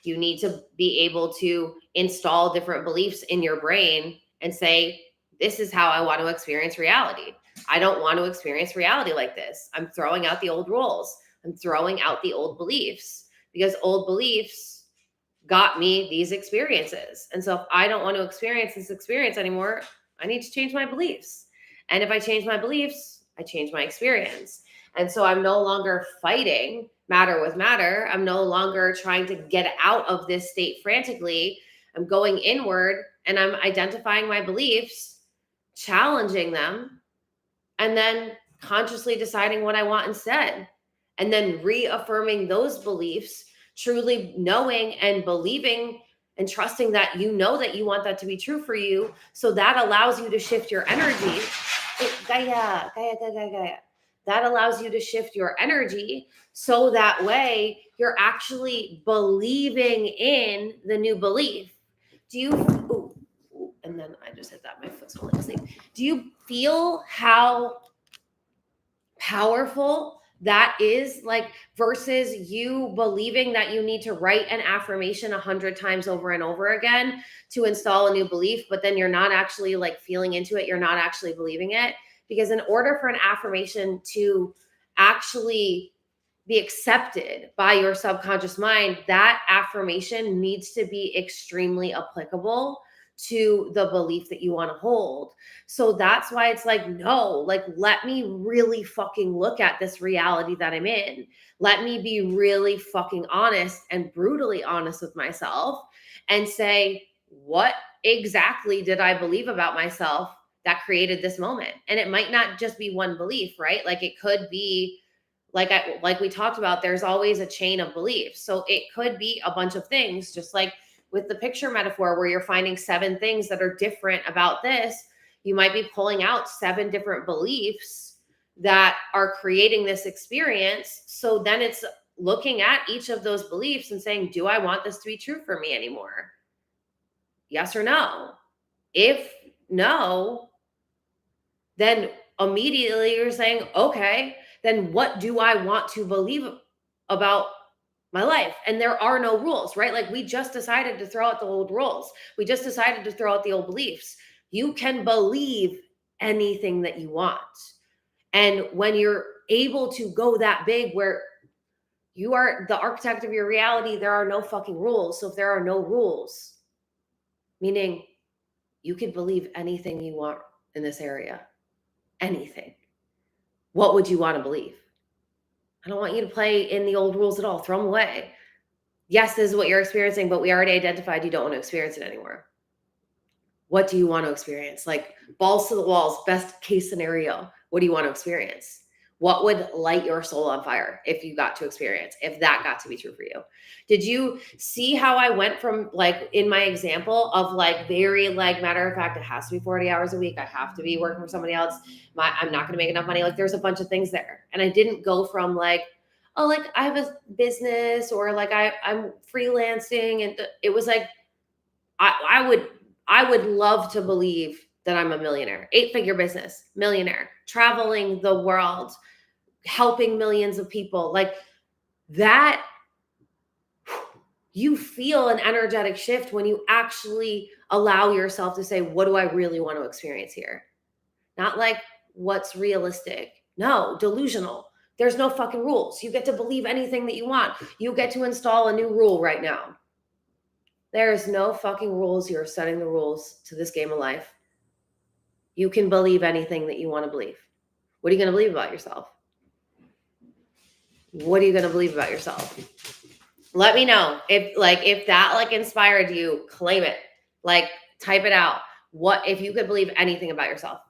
You need to be able to install different beliefs in your brain and say, this is how I want to experience reality. I don't want to experience reality like this. I'm throwing out the old rules. I'm throwing out the old beliefs, because old beliefs got me these experiences. And so if I don't want to experience this experience anymore, I need to change my beliefs. And if I change my beliefs, I change my experience. And so I'm no longer fighting matter with matter. I'm no longer trying to get out of this state frantically. I'm going inward and I'm identifying my beliefs, challenging them, and then consciously deciding what I want instead. And then reaffirming those beliefs, truly knowing and believing and trusting that you know that you want that to be true for you. So that allows you to shift your energy. Gaia. That allows you to shift your energy so that way you're actually believing in the new belief. Do you, and then I just hit that, my foot's falling asleep. Do you feel how powerful that is, like, versus you believing that you need to write an affirmation 100 times over and over again to install a new belief, but then you're not actually like feeling into it, you're not actually believing it? Because in order for an affirmation to actually be accepted by your subconscious mind, that affirmation needs to be extremely applicable to the belief that you want to hold. So that's why it's like, no, like, let me really fucking look at this reality that I'm in. Let me be really fucking honest and brutally honest with myself and say, what exactly did I believe about myself that created this moment? And it might not just be one belief, right? Like, it could be like we talked about, there's always a chain of beliefs. So it could be a bunch of things, just like with the picture metaphor where you're finding 7 things that are different about this. You might be pulling out 7 different beliefs that are creating this experience. So then it's looking at each of those beliefs and saying, do I want this to be true for me anymore? Yes or no? If no, then immediately you're saying, okay, then what do I want to believe about my life? And there are no rules, right? Like, we just decided to throw out the old rules. We just decided to throw out the old beliefs. You can believe anything that you want. And when you're able to go that big where you are the architect of your reality, there are no fucking rules. So if there are no rules, meaning you could believe anything you want in this area, anything. What would you want to believe? I don't want you to play in the old rules at all. Throw them away. Yes, this is what you're experiencing, but we already identified you don't want to experience it anymore. What do you want to experience? Like balls to the walls, best case scenario. What do you want to experience? What would light your soul on fire if you got to experience, if that got to be true for you? Did you see how I went from like in my example of like very like matter of fact, it has to be 40 hours a week. I have to be working for somebody else. I'm not going to make enough money. Like there's a bunch of things there. And I didn't go from like, oh, like I have a business or like I'm freelancing. And it was like, I would love to believe that I'm a millionaire, 8-figure business, millionaire, traveling the world, helping millions of people. Like that, you feel an energetic shift when you actually allow yourself to say, what do I really want to experience here? Not like what's realistic. No, delusional. There's no fucking rules. You get to believe anything that you want. You get to install a new rule right now. There is no fucking rules. You're setting the rules to this game of life. You can believe anything that you want to believe. What are you going to believe about yourself? What are you going to believe about yourself? Let me know if that like inspired you. Claim it. Like type it out. What if you could believe anything about yourself?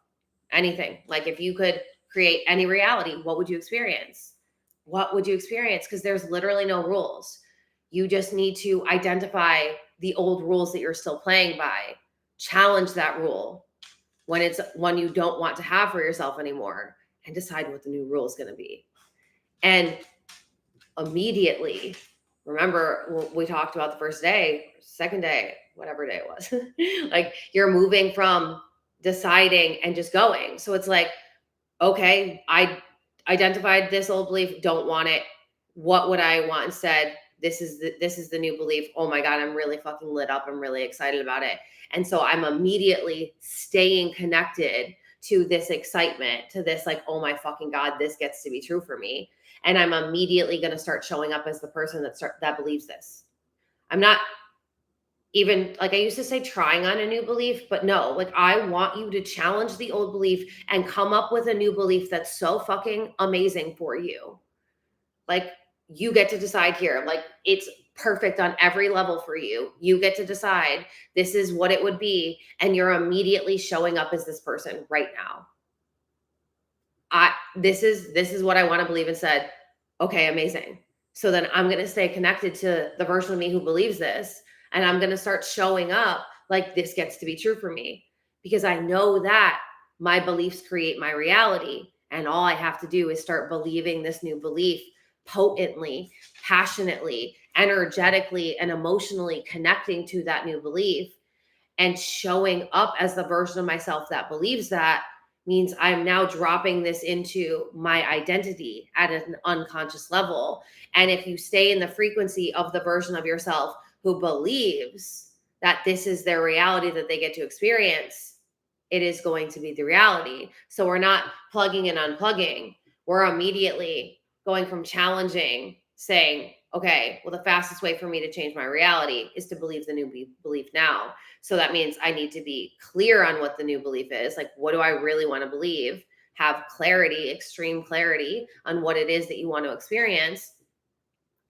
Anything. Like if you could create any reality, what would you experience? What would you experience? Because there's literally no rules. You just need to identify the old rules that you're still playing by. Challenge that rule when it's one you don't want to have for yourself anymore, and decide what the new rule is going to be. And immediately, remember we talked about the first day, second day, whatever day it was, like you're moving from deciding and just going. So it's like, okay, I identified this old belief, don't want it. What would I want instead? This is the new belief. Oh my God, I'm really fucking lit up. I'm really excited about it. And so I'm immediately staying connected to this excitement, to this like, oh my fucking God, this gets to be true for me. And I'm immediately going to start showing up as the person that believes this. I'm not even like I used to say trying on a new belief, but no, like I want you to challenge the old belief and come up with a new belief that's so fucking amazing for you. Like you get to decide here. Like it's perfect on every level for you. You get to decide this is what it would be. And you're immediately showing up as this person right now. This is what I want to believe instead. Okay, amazing. So then I'm going to stay connected to the version of me who believes this. And I'm going to start showing up like this gets to be true for me because I know that my beliefs create my reality. And all I have to do is start believing this new belief potently, passionately, energetically, and emotionally connecting to that new belief and showing up as the version of myself that believes that means I'm now dropping this into my identity at an unconscious level. And if you stay in the frequency of the version of yourself who believes that this is their reality that they get to experience, it is going to be the reality. So we're not plugging and unplugging. We're immediately going from challenging, saying, okay, well, the fastest way for me to change my reality is to believe the new belief now. So that means I need to be clear on what the new belief is. Like, what do I really want to believe? Have clarity, extreme clarity on what it is that you want to experience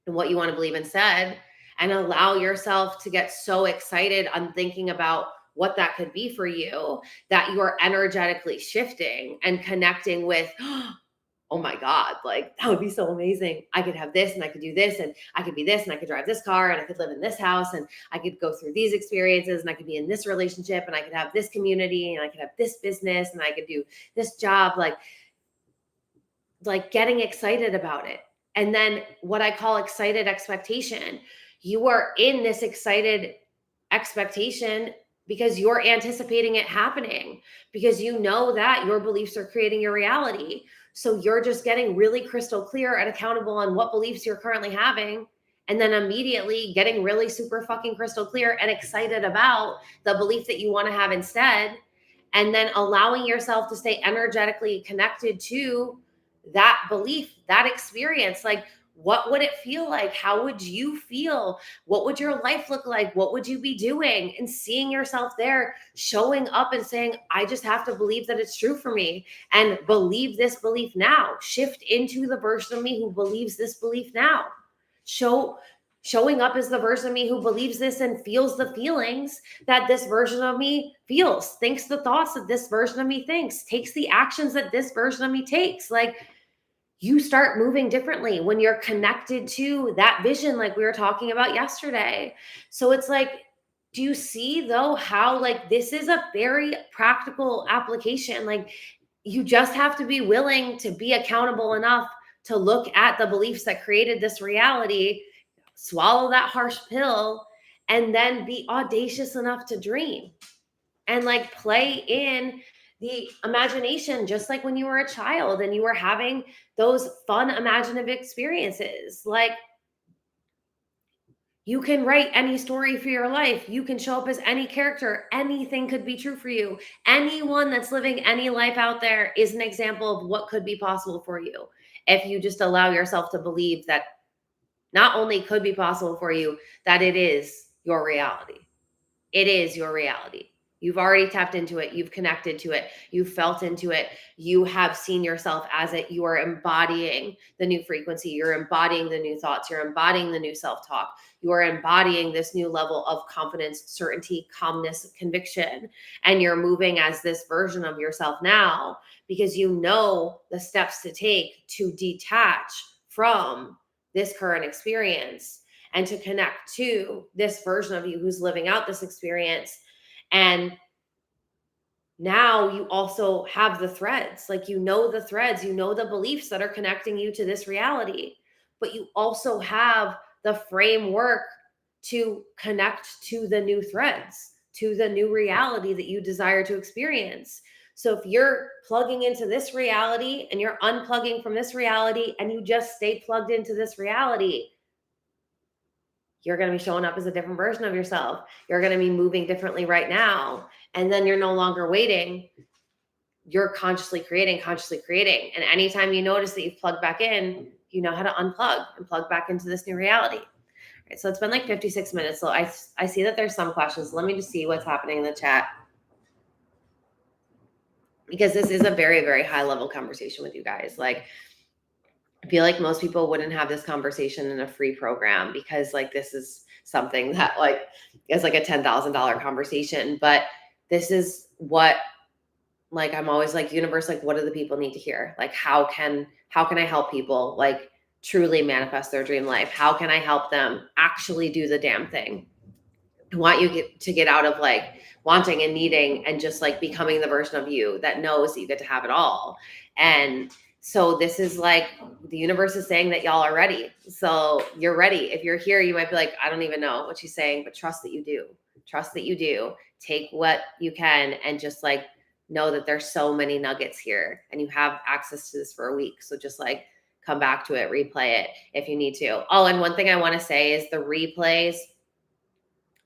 and what you want to believe instead, and allow yourself to get so excited on thinking about what that could be for you that you're energetically shifting and connecting with, oh my God, like that would be so amazing. I could have this and I could do this and I could be this and I could drive this car and I could live in this house and I could go through these experiences and I could be in this relationship and I could have this community and I could have this business and I could do this job, like getting excited about it. And then what I call excited expectation, you are in this excited expectation because you're anticipating it happening, because you know that your beliefs are creating your reality. So you're just getting really crystal clear and accountable on what beliefs you're currently having. And then immediately getting really super fucking crystal clear and excited about the belief that you want to have instead. And then allowing yourself to stay energetically connected to that belief, that experience. Like, what would it feel like? How would you feel? What would your life look like? What would you be doing? And seeing yourself there, showing up and saying, I just have to believe that it's true for me and believe this belief now. Shift into the version of me who believes this belief now. showing up as the version of me who believes this and feels the feelings that this version of me feels, thinks the thoughts that this version of me thinks, takes the actions that this version of me takes. Like, you start moving differently when you're connected to that vision, like we were talking about yesterday. So it's like, do you see though how like this is a very practical application? Like, you just have to be willing to be accountable enough to look at the beliefs that created this reality, swallow that harsh pill, and then be audacious enough to dream and like play in the imagination, just like when you were a child and you were having those fun imaginative experiences. Like, you can write any story for your life. You can show up as any character. Anything could be true for you. Anyone that's living any life out there is an example of what could be possible for you if you just allow yourself to believe that not only could be possible for you, that it is your reality. It is your reality. You've already tapped into it. You've connected to it. You've felt into it. You have seen yourself as it. You are embodying the new frequency. You're embodying the new thoughts. You're embodying the new self talk. You are embodying this new level of confidence, certainty, calmness, conviction. And you're moving as this version of yourself now because you know the steps to take to detach from this current experience and to connect to this version of you who's living out this experience. And now you also have the threads, like, you know, the threads, you know, the beliefs that are connecting you to this reality, but you also have the framework to connect to the new threads, to the new reality that you desire to experience. So if you're plugging into this reality and you're unplugging from this reality and you just stay plugged into this reality, you're going to be showing up as a different version of yourself. You're going to be moving differently right now. And then you're no longer waiting. You're consciously creating, consciously creating. And anytime you notice that you've plugged back in, you know how to unplug and plug back into this new reality. Right, so it's been like 56 minutes. So I see that there's some questions. Let me just see what's happening in the chat, because this is a very, very high level conversation with you guys. Like, I feel like most people wouldn't have this conversation in a free program, because like this is something that like is like a $10,000 conversation. But this is what, like, I'm always like, universe, like, what do the people need to hear? Like, how can I help people like truly manifest their dream life? How can I help them actually do the damn thing? I want you to get out of like wanting and needing and just like becoming the version of you that knows that you get to have it all. And so this is like, the universe is saying that y'all are ready. So you're ready. If you're here, you might be like, I don't even know what she's saying, but trust that you do. Trust that you do. Take what you can and just like know that there's so many nuggets here and you have access to this for a week. So just like come back to it, replay it if you need to. Oh, and one thing I want to say is the replays.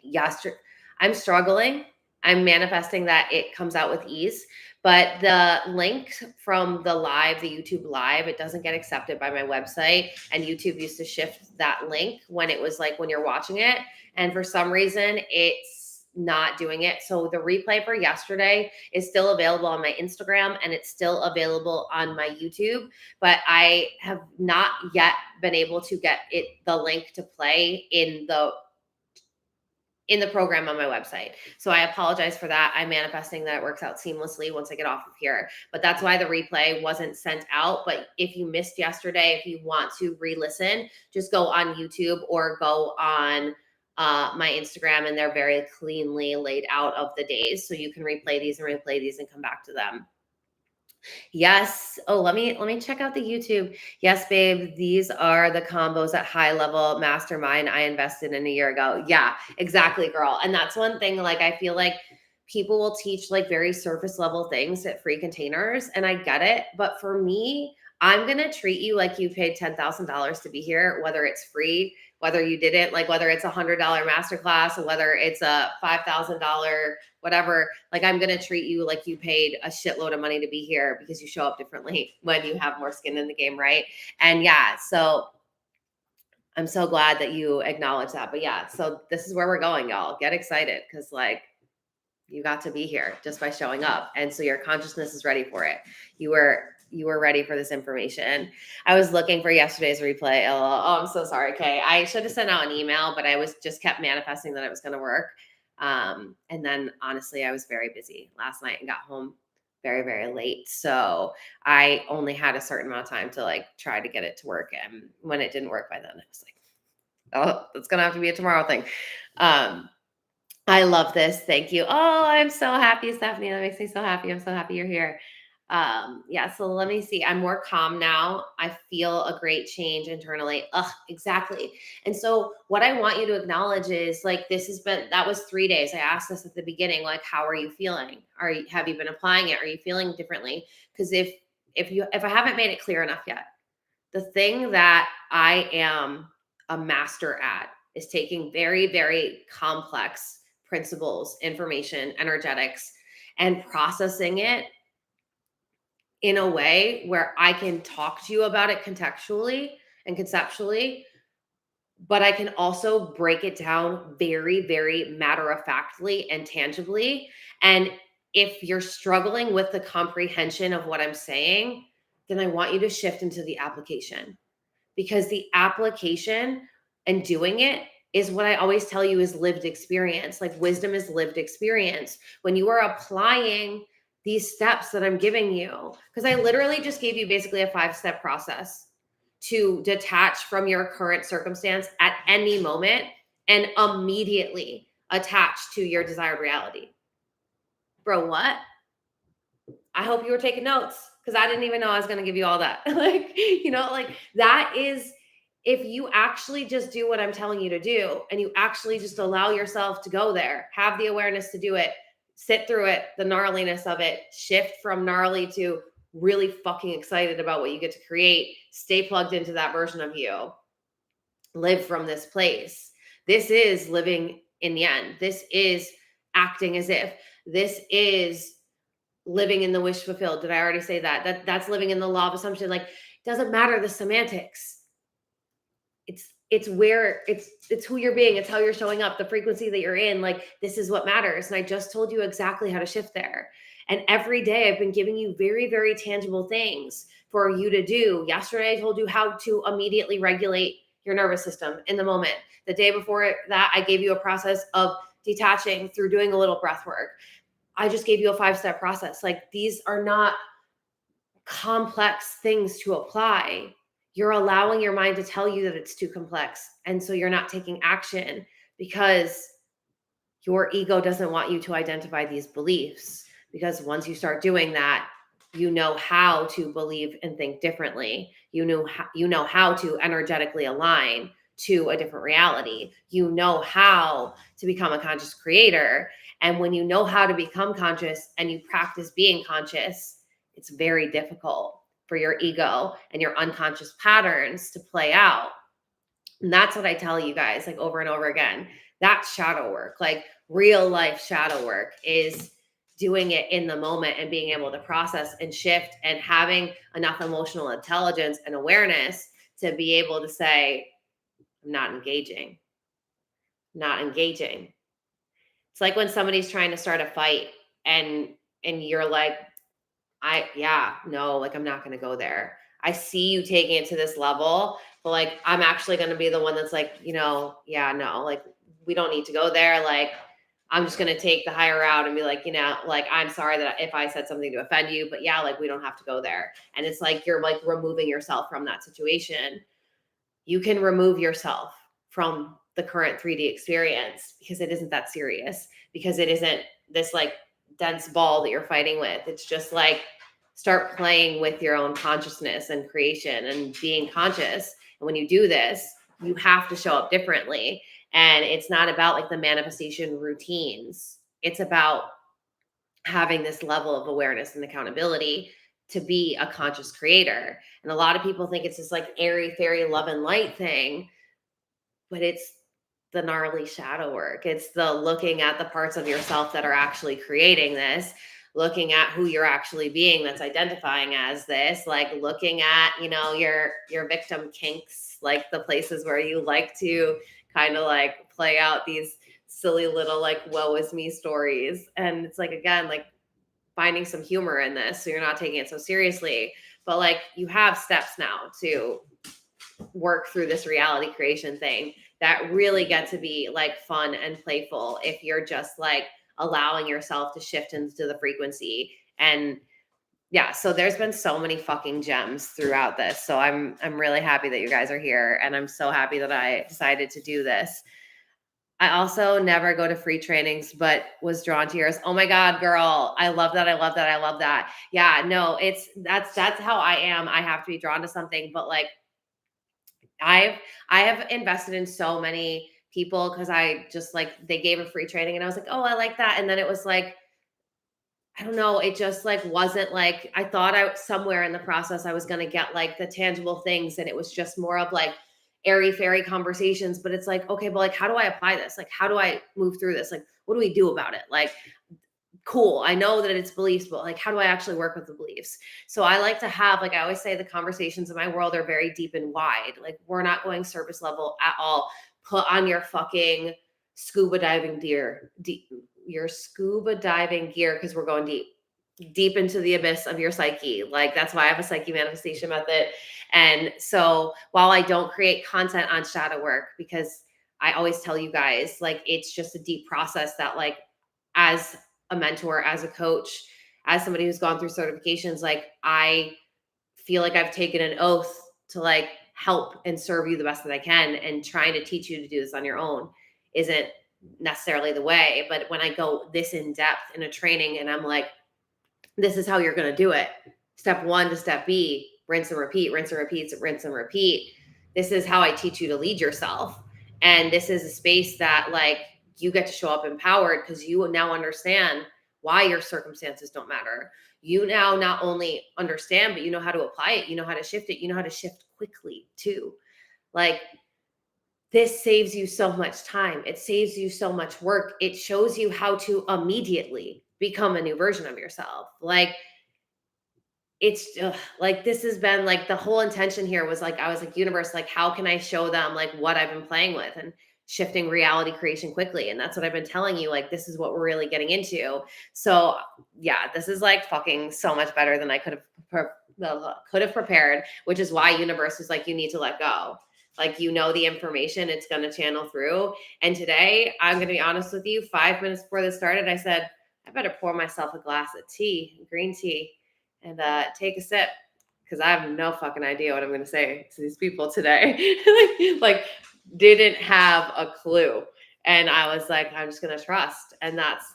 Yesterday, I'm struggling. I'm manifesting that it comes out with ease, but the link from the live, the YouTube live, it doesn't get accepted by my website. And YouTube used to shift that link when it was like when you're watching it. And for some reason, it's not doing it. So the replay for yesterday is still available on my Instagram and it's still available on my YouTube, but I have not yet been able to get the link to play in the program on my website. So I apologize for that. I'm manifesting that it works out seamlessly once I get off of here. But that's why the replay wasn't sent out. But if you missed yesterday, if you want to re-listen, just go on YouTube or go on my Instagram, and they're very cleanly laid out of the days. So you can replay these and come back to them. Yes. Oh, let me check out the YouTube. Yes, babe. These are the combos at high level mastermind I invested in a year ago. Yeah, exactly, girl. And that's one thing, like, I feel like people will teach like very surface level things at free containers, and I get it. But for me, I'm gonna treat you like you paid $10,000 to be here, whether it's free, whether you didn't, like whether it's $100 masterclass, or whether it's a $5,000 whatever. Like, I'm going to treat you like you paid a shitload of money to be here, because you show up differently when you have more skin in the game. Right. And yeah, so I'm so glad that you acknowledge that. But yeah, so this is where we're going, y'all. Get excited, because like, you got to be here just by showing up. And so your consciousness is ready for it. You were you were ready for this information. I was looking for yesterday's replay. Oh, I'm so sorry. Okay. I should have sent out an email, but I was just kept manifesting that it was going to work. And then honestly, I was very busy last night and got home very, very late. So I only had a certain amount of time to like try to get it to work. And when it didn't work by then, I was like, oh, it's going to have to be a tomorrow thing. I love this. Thank you. Oh, I'm so happy, Stephanie. That makes me so happy. I'm so happy you're here. Yeah, so let me see. I'm more calm now. I feel a great change internally. Exactly. And so what I want you to acknowledge is like that was 3 days. I asked this at the beginning, like, how are you feeling? Have you been applying it? Are you feeling differently? Because if I haven't made it clear enough yet, the thing that I am a master at is taking very, very complex principles, information, energetics, and processing it in a way where I can talk to you about it contextually and conceptually, but I can also break it down very, very matter of factly and tangibly. And if you're struggling with the comprehension of what I'm saying, then I want you to shift into the application, because the application and doing it is what I always tell you is lived experience. Like wisdom is lived experience. When you are applying these steps that I'm giving you, because I literally just gave you basically a 5-step process to detach from your current circumstance at any moment and immediately attach to your desired reality. Bro, what? I hope you were taking notes, because I didn't even know I was going to give you all that. Like that is, if you actually just do what I'm telling you to do and you actually just allow yourself to go there, have the awareness to do it, sit through it, the gnarliness of it, shift from gnarly to really fucking excited about what you get to create, stay plugged into that version of you, live from this place. This is living in the end. This is acting as if. This is living in the wish fulfilled. Did I already say that? That's living in the law of assumption. Like, doesn't matter the semantics. It's where it's who you're being. It's how you're showing up, the frequency that you're in. Like, this is what matters. And I just told you exactly how to shift there. And every day I've been giving you very, very tangible things for you to do. Yesterday, I told you how to immediately regulate your nervous system in the moment. The day before that, I gave you a process of detaching through doing a little breath work. I just gave you a 5-step process. Like, these are not complex things to apply. You're allowing your mind to tell you that it's too complex. And so you're not taking action because your ego doesn't want you to identify these beliefs. Because once you start doing that, you know how to believe and think differently. You know how to energetically align to a different reality. You know how to become a conscious creator. And when you know how to become conscious and you practice being conscious, it's very difficult for your ego and your unconscious patterns to play out. And that's what I tell you guys, like, over and over again. That's shadow work. Like, real life shadow work is doing it in the moment and being able to process and shift and having enough emotional intelligence and awareness to be able to say, I'm not engaging. Not engaging. It's like when somebody's trying to start a fight and you're like, no, like, I'm not going to go there. I see you taking it to this level, but like, I'm actually going to be the one that's like, no, like, we don't need to go there. Like, I'm just going to take the higher route and be like, like, I'm sorry that if I said something to offend you, but yeah, like, we don't have to go there. And it's like, you're like removing yourself from that situation. You can remove yourself from the current 3D experience because it isn't that serious, because it isn't this like dense ball that you're fighting with. It's just like, start playing with your own consciousness and creation and being conscious. And when you do this, you have to show up differently. And it's not about like the manifestation routines. It's about having this level of awareness and accountability to be a conscious creator. And a lot of people think it's this like airy fairy love and light thing, but it's the gnarly shadow work. It's the looking at the parts of yourself that are actually creating this, looking at who you're actually being that's identifying as this, like looking at, your victim kinks, like the places where you like to kind of like play out these silly little like woe is me stories. And it's like, again, like, finding some humor in this, so you're not taking it so seriously. But like, you have steps now to work through this reality creation thing that really get to be like fun and playful if you're just like allowing yourself to shift into the frequency. And yeah, so there's been so many fucking gems throughout this. So I'm really happy that you guys are here, and I'm so happy that I decided to do this. I also never go to free trainings, but was drawn to yours. Oh my God, girl. I love that. I love that. I love that. Yeah, no, that's how I am. I have to be drawn to something, but like I have invested in so many people because I just like they gave a free training and I was like, oh, I like that. And then it was like, I don't know, it just like wasn't like I thought I somewhere in the process I was gonna get like the tangible things, and it was just more of like airy fairy conversations. But it's like, okay, but like how do I apply this? Like, how do I move through this? Like, what do we do about it? Like, cool, I know that it's beliefs, but like how do I actually work with the beliefs? So I like to have, like I always say, the conversations in my world are very deep and wide. Like, we're not going surface level at all. Put on your fucking scuba diving gear, your scuba diving gear, because we're going deep into the abyss of your psyche. Like, that's why I have a psyche manifestation method. And so while I don't create content on shadow work, because I always tell you guys, like, it's just a deep process that, like, as a mentor, as a coach, as somebody who's gone through certifications, like, I feel like I've taken an oath to like help and serve you the best that I can. And trying to teach you to do this on your own isn't necessarily the way. But when I go this in depth in a training and I'm like, this is how you're going to do it. Step 1 to step B, rinse and repeat, rinse and repeat, rinse and repeat. This is how I teach you to lead yourself. And this is a space that like you get to show up empowered because you now understand why your circumstances don't matter. You now not only understand, but you know how to apply it. You know how to shift it. You know how to shift quickly too. Like, this saves you so much time. It saves you so much work. It shows you how to immediately become a new version of yourself. Like, it's like, this has been like the whole intention here was like, I was like, universe, like, how can I show them like what I've been playing with and shifting reality creation quickly? And that's what I've been telling you. Like, this is what we're really getting into. So yeah, this is like fucking so much better than I could have prepared, which is why universe was like, you need to let go. Like, you know, the information, it's going to channel through. And today, I'm going to be honest with you, 5 minutes before this started, I said, I better pour myself a glass of tea, green tea, and take a sip, because I have no fucking idea what I'm going to say to these people today. like, didn't have a clue. And I was like, I'm just going to trust. And that's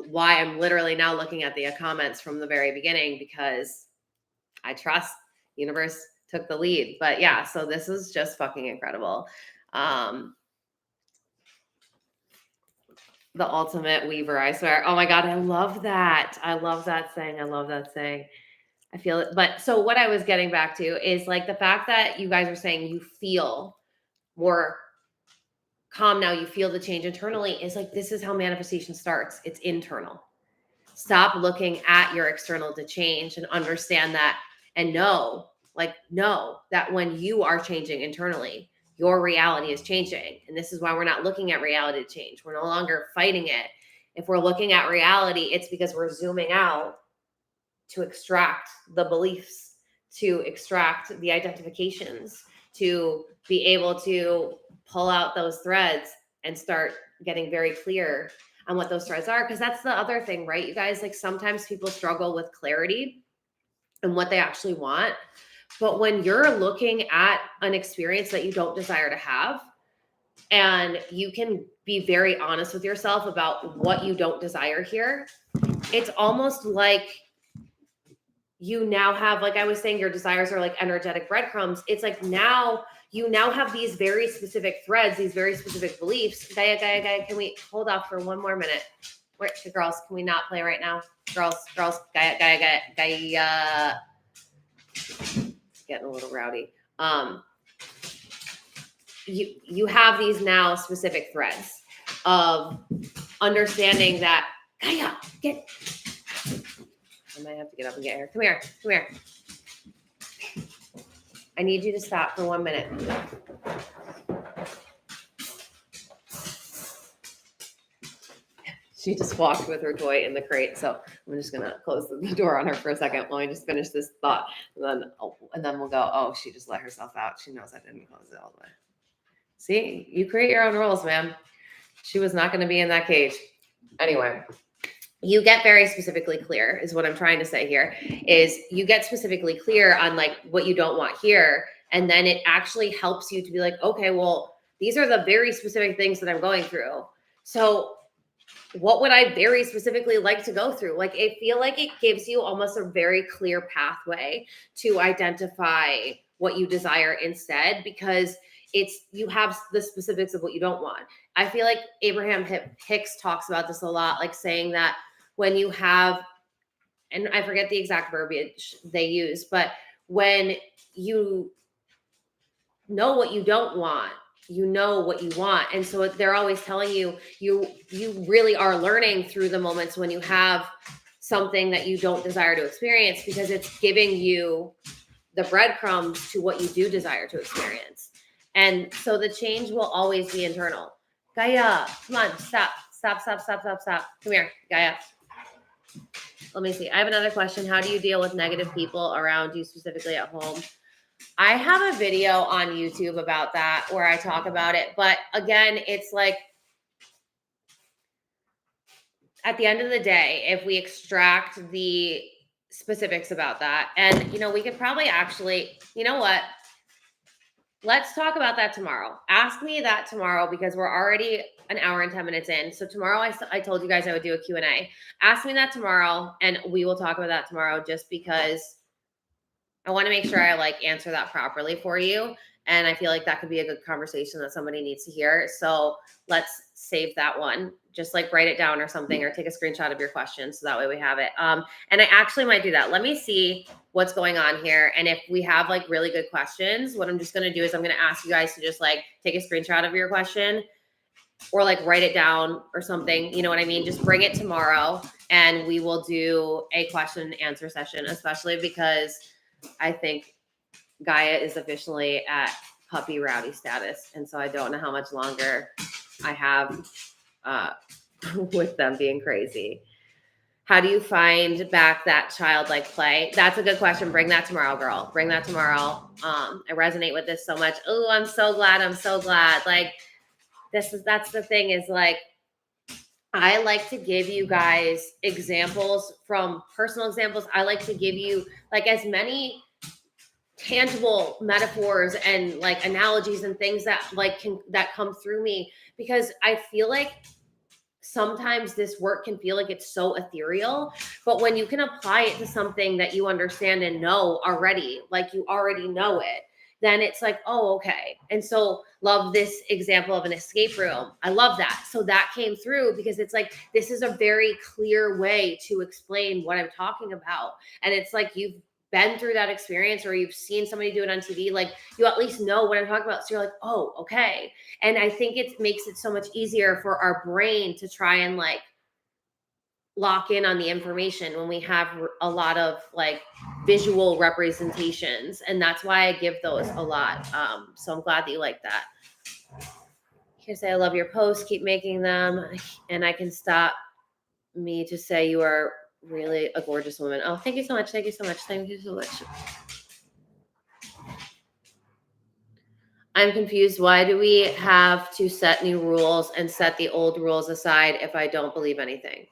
why I'm literally now looking at the comments from the very beginning, because I trust universe took the lead. But yeah, so this is just fucking incredible. The ultimate weaver, I swear. Oh my God, I love that. I love that saying. I love that saying. I feel it. But so what I was getting back to is like the fact that you guys are saying you feel more calm now, you feel the change internally, is like, this is how manifestation starts. It's internal. Stop looking at your external to change, and understand that, and know that when you are changing internally, your reality is changing. And this is why we're not looking at reality to change. We're no longer fighting it. If we're looking at reality, it's because we're zooming out to extract the beliefs, to extract the identifications, to be able to pull out those threads and start getting very clear on what those threads are. Because that's the other thing, right? You guys, like, sometimes people struggle with clarity and what they actually want. But when you're looking at an experience that you don't desire to have, and you can be very honest with yourself about what you don't desire here, it's almost like you now have, like I was saying, your desires are like energetic breadcrumbs. It's like now you now have these very specific threads, these very specific beliefs. Gaia, can we hold off for one more minute? Where the girls, can we not play right now? Girls, Gaia. It's getting a little rowdy. You have these now specific threads of understanding that Gaia, I might have to get up and get her. Come here. I need you to stop for 1 minute. She just walked with her toy in the crate. So I'm just going to close the door on her for a second while I just finish this thought. And then we'll go, oh, she just let herself out. She knows I didn't close it all the way. See, you create your own rules, man. She was not going to be in that cage. Anyway, you get very specifically clear is what I'm trying to say here is you get specifically clear on like what you don't want here. And then it actually helps you to be like, okay, well, these are the very specific things that I'm going through. So what would I very specifically like to go through? Like, I feel like it gives you almost a very clear pathway to identify what you desire instead, because you have the specifics of what you don't want. I feel like Abraham Hicks talks about this a lot, like saying that when you have, and I forget the exact verbiage they use, but when you know what you don't want, you know what you want. And so they're always telling you, you really are learning through the moments when you have something that you don't desire to experience, because it's giving you the breadcrumbs to what you do desire to experience. And so the change will always be internal. Gaia, come on, stop. Come here, Gaia. Let me see. I have another question. How do you deal with negative people around you, specifically at home? I have a video on YouTube about that where I talk about it. But again, it's like at the end of the day, if we extract the specifics about that, and we could probably actually, you know what? Let's talk about that tomorrow. Ask me that tomorrow, because we're already an hour and 10 minutes in. So tomorrow I told you guys I would do a Q&A. Ask me that tomorrow and we will talk about that tomorrow, just because I want to make sure I like answer that properly for you. And I feel like that could be a good conversation that somebody needs to hear. So let's save that one. Just like write it down or something, or take a screenshot of your question so that way we have it. And I actually might do that. Let me see what's going on here. And if we have like really good questions, what I'm just going to do is I'm going to ask you guys to just like take a screenshot of your question, or like write it down or something. You know what I mean? Just bring it tomorrow and we will do a question and answer session, especially because I think Gaia is officially at puppy rowdy status. And so I don't know how much longer I have with them being crazy. How do you find back that childlike play? That's a good question. Bring that tomorrow, girl. Bring that tomorrow. I resonate with this so much. Oh, I'm so glad. Like, that's the thing, is like, I like to give you guys examples from personal examples. I like to give you like as many tangible metaphors and like analogies and things that like that come through me, because I feel like sometimes this work can feel like it's so ethereal, but when you can apply it to something that you understand and know already, like you already know it, then it's like, oh, okay. And so love this example of an escape room. I love that. So that came through because it's like, this is a very clear way to explain what I'm talking about. And it's like, you've been through that experience, or you've seen somebody do it on TV, like you at least know what I'm talking about. So you're like, oh, okay. And I think it makes it so much easier for our brain to try and like lock in on the information when we have a lot of like visual representations. And that's why I give those a lot. So I'm glad that you like that. Here, say, I love your posts. Keep making them. And I can stop me to say you are really a gorgeous woman. Oh, thank you so much. Thank you so much. Thank you so much. I'm confused. Why do we have to set new rules and set the old rules aside if I don't believe anything?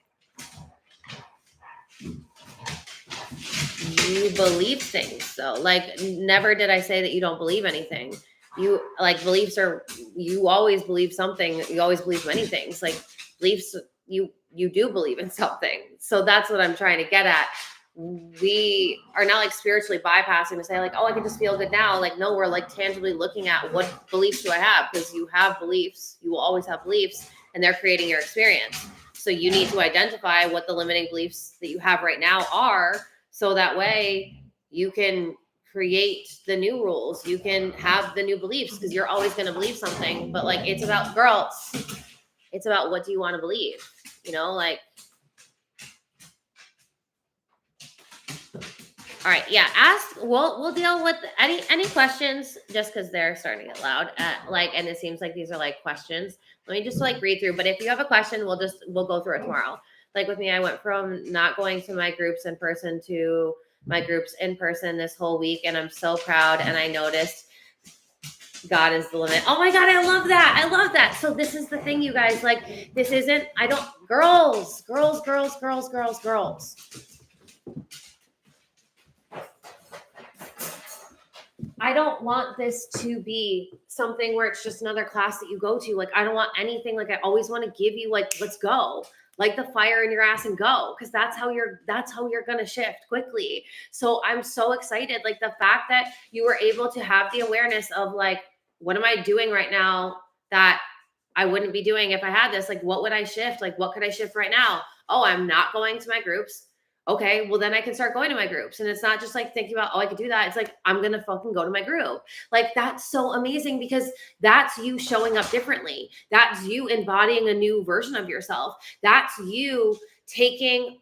You believe things, though. Like, never did I say that you don't believe anything. You like beliefs are, you always believe something. You always believe many things. Like beliefs, you do believe in something. So that's what I'm trying to get at. We are not like spiritually bypassing to say like, oh, I can just feel good now. Like, no, we're like tangibly looking at what beliefs do I have? Because you have beliefs, you will always have beliefs, and they're creating your experience. So you need to identify what the limiting beliefs that you have right now are, so that way you can create the new rules. You can have the new beliefs, because you're always going to believe something. But like, it's about, girls, it's about what do you want to believe? You know, like, all right, yeah. Ask. We'll deal with any questions, just because they're starting to get loud. And it seems like these are like questions. Let me just like read through. But if you have a question, we'll go through it tomorrow. Like with me, I went from not going to my groups in person to my groups in person this whole week, and I'm so proud. And I noticed God is the limit. Oh my God, I love that. I love that. So this is the thing, you guys. Like, this isn't, I don't, girls. I don't want this to be something where it's just another class that you go to. Like, I don't want anything. Like, I always want to give you, like, let's go. Like the fire in your ass and go. Cause that's how you're going to shift quickly. So I'm so excited. Like the fact that you were able to have the awareness of like, what am I doing right now that I wouldn't be doing if I had this? Like, what would I shift? Like, what could I shift right now? Oh, I'm not going to my groups. Okay, well then I can start going to my groups. And it's not just like thinking about, oh, I could do that. It's like, I'm going to fucking go to my group. Like that's so amazing because that's you showing up differently. That's you embodying a new version of yourself. That's you taking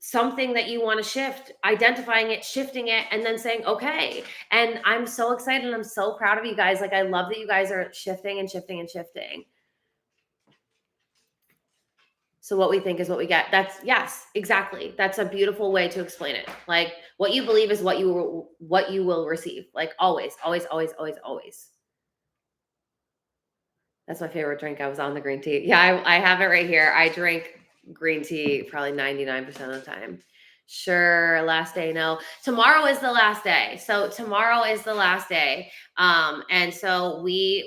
something that you want to shift, identifying it, shifting it, and then saying, okay. And I'm so excited. I'm so proud of you guys. Like, I love that you guys are shifting and shifting and shifting. So what we think is what we get. That's, yes, exactly. That's a beautiful way to explain it. Like what you believe is what you will receive. Like always. That's my favorite drink. I was on the green tea. Yeah, I have it right here. I drink green tea probably 99% of the time. Sure, last day. No, tomorrow is the last day. So tomorrow is the last day. And so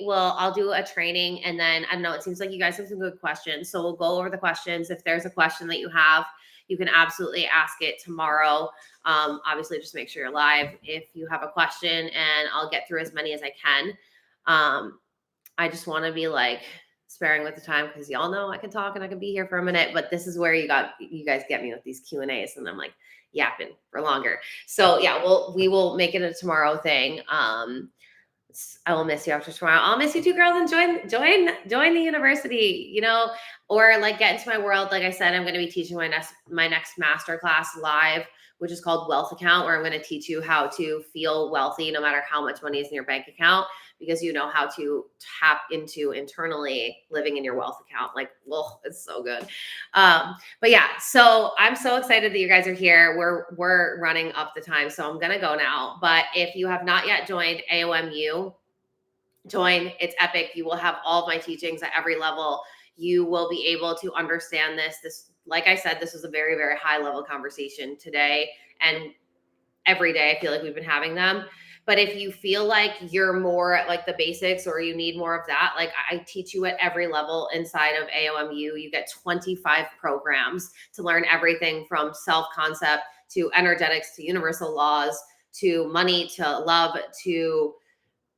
I'll do a training and then I don't know, it seems like you guys have some good questions. So we'll go over the questions. If there's a question that you have, you can absolutely ask it tomorrow. Obviously just make sure you're live if you have a question and I'll get through as many as I can. I just want to be like sparing with the time because y'all know I can talk and I can be here for a minute, but this is where you guys get me with these Q&As and I'm like yapping for longer. So yeah, we will make it a tomorrow thing. I will miss you after tomorrow. I'll miss you too, girls, and join the university, or like get into my world. Like I said, I'm going to be teaching my next masterclass live, which is called Wealth Account, where I'm going to teach you how to feel wealthy no matter how much money is in your bank account, because you know how to tap into internally living in your wealth account. Like, well, it's so good. But yeah, so I'm so excited that you guys are here. We're running up the time, so I'm going to go now. But if you have not yet joined AOMU, join. It's epic. You will have all of my teachings at every level. You will be able to understand this. Like I said, this was a very, very high level conversation today. And every day I feel like we've been having them. But if you feel like you're more at like the basics or you need more of that, like I teach you at every level inside of AOMU. You get 25 programs to learn everything from self-concept to energetics to universal laws to money to love to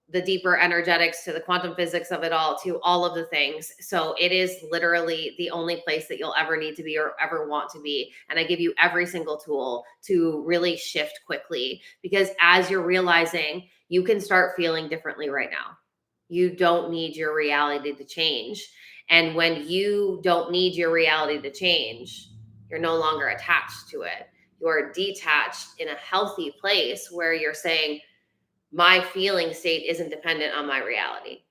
the deeper energetics to the quantum physics of it all, to all of the things. So it is literally the only place that you'll ever need to be or ever want to be. And I give you every single tool to really shift quickly, because as you're realizing, you can start feeling differently right now. You don't need your reality to change. And when you don't need your reality to change, you're no longer attached to it. You're detached in a healthy place where you're saying, my feeling state isn't dependent on my reality.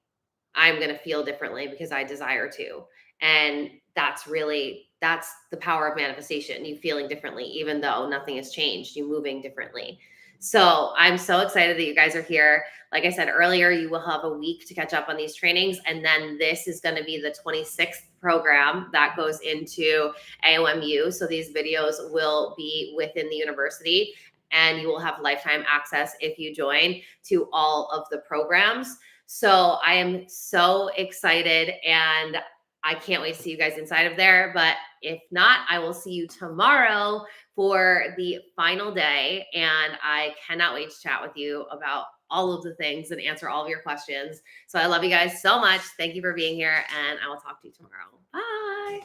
I'm going to feel differently because I desire to. And that's the power of manifestation. You feeling differently, even though nothing has changed, you moving differently. So I'm so excited that you guys are here. Like I said earlier, you will have a week to catch up on these trainings. And then this is going to be the 26th program that goes into AOMU. So these videos will be within the university, and you will have lifetime access if you join to all of the programs. So I am so excited and I can't wait to see you guys inside of there. But if not, I will see you tomorrow for the final day. And I cannot wait to chat with you about all of the things and answer all of your questions. So I love you guys so much. Thank you for being here, and I will talk to you tomorrow. Bye.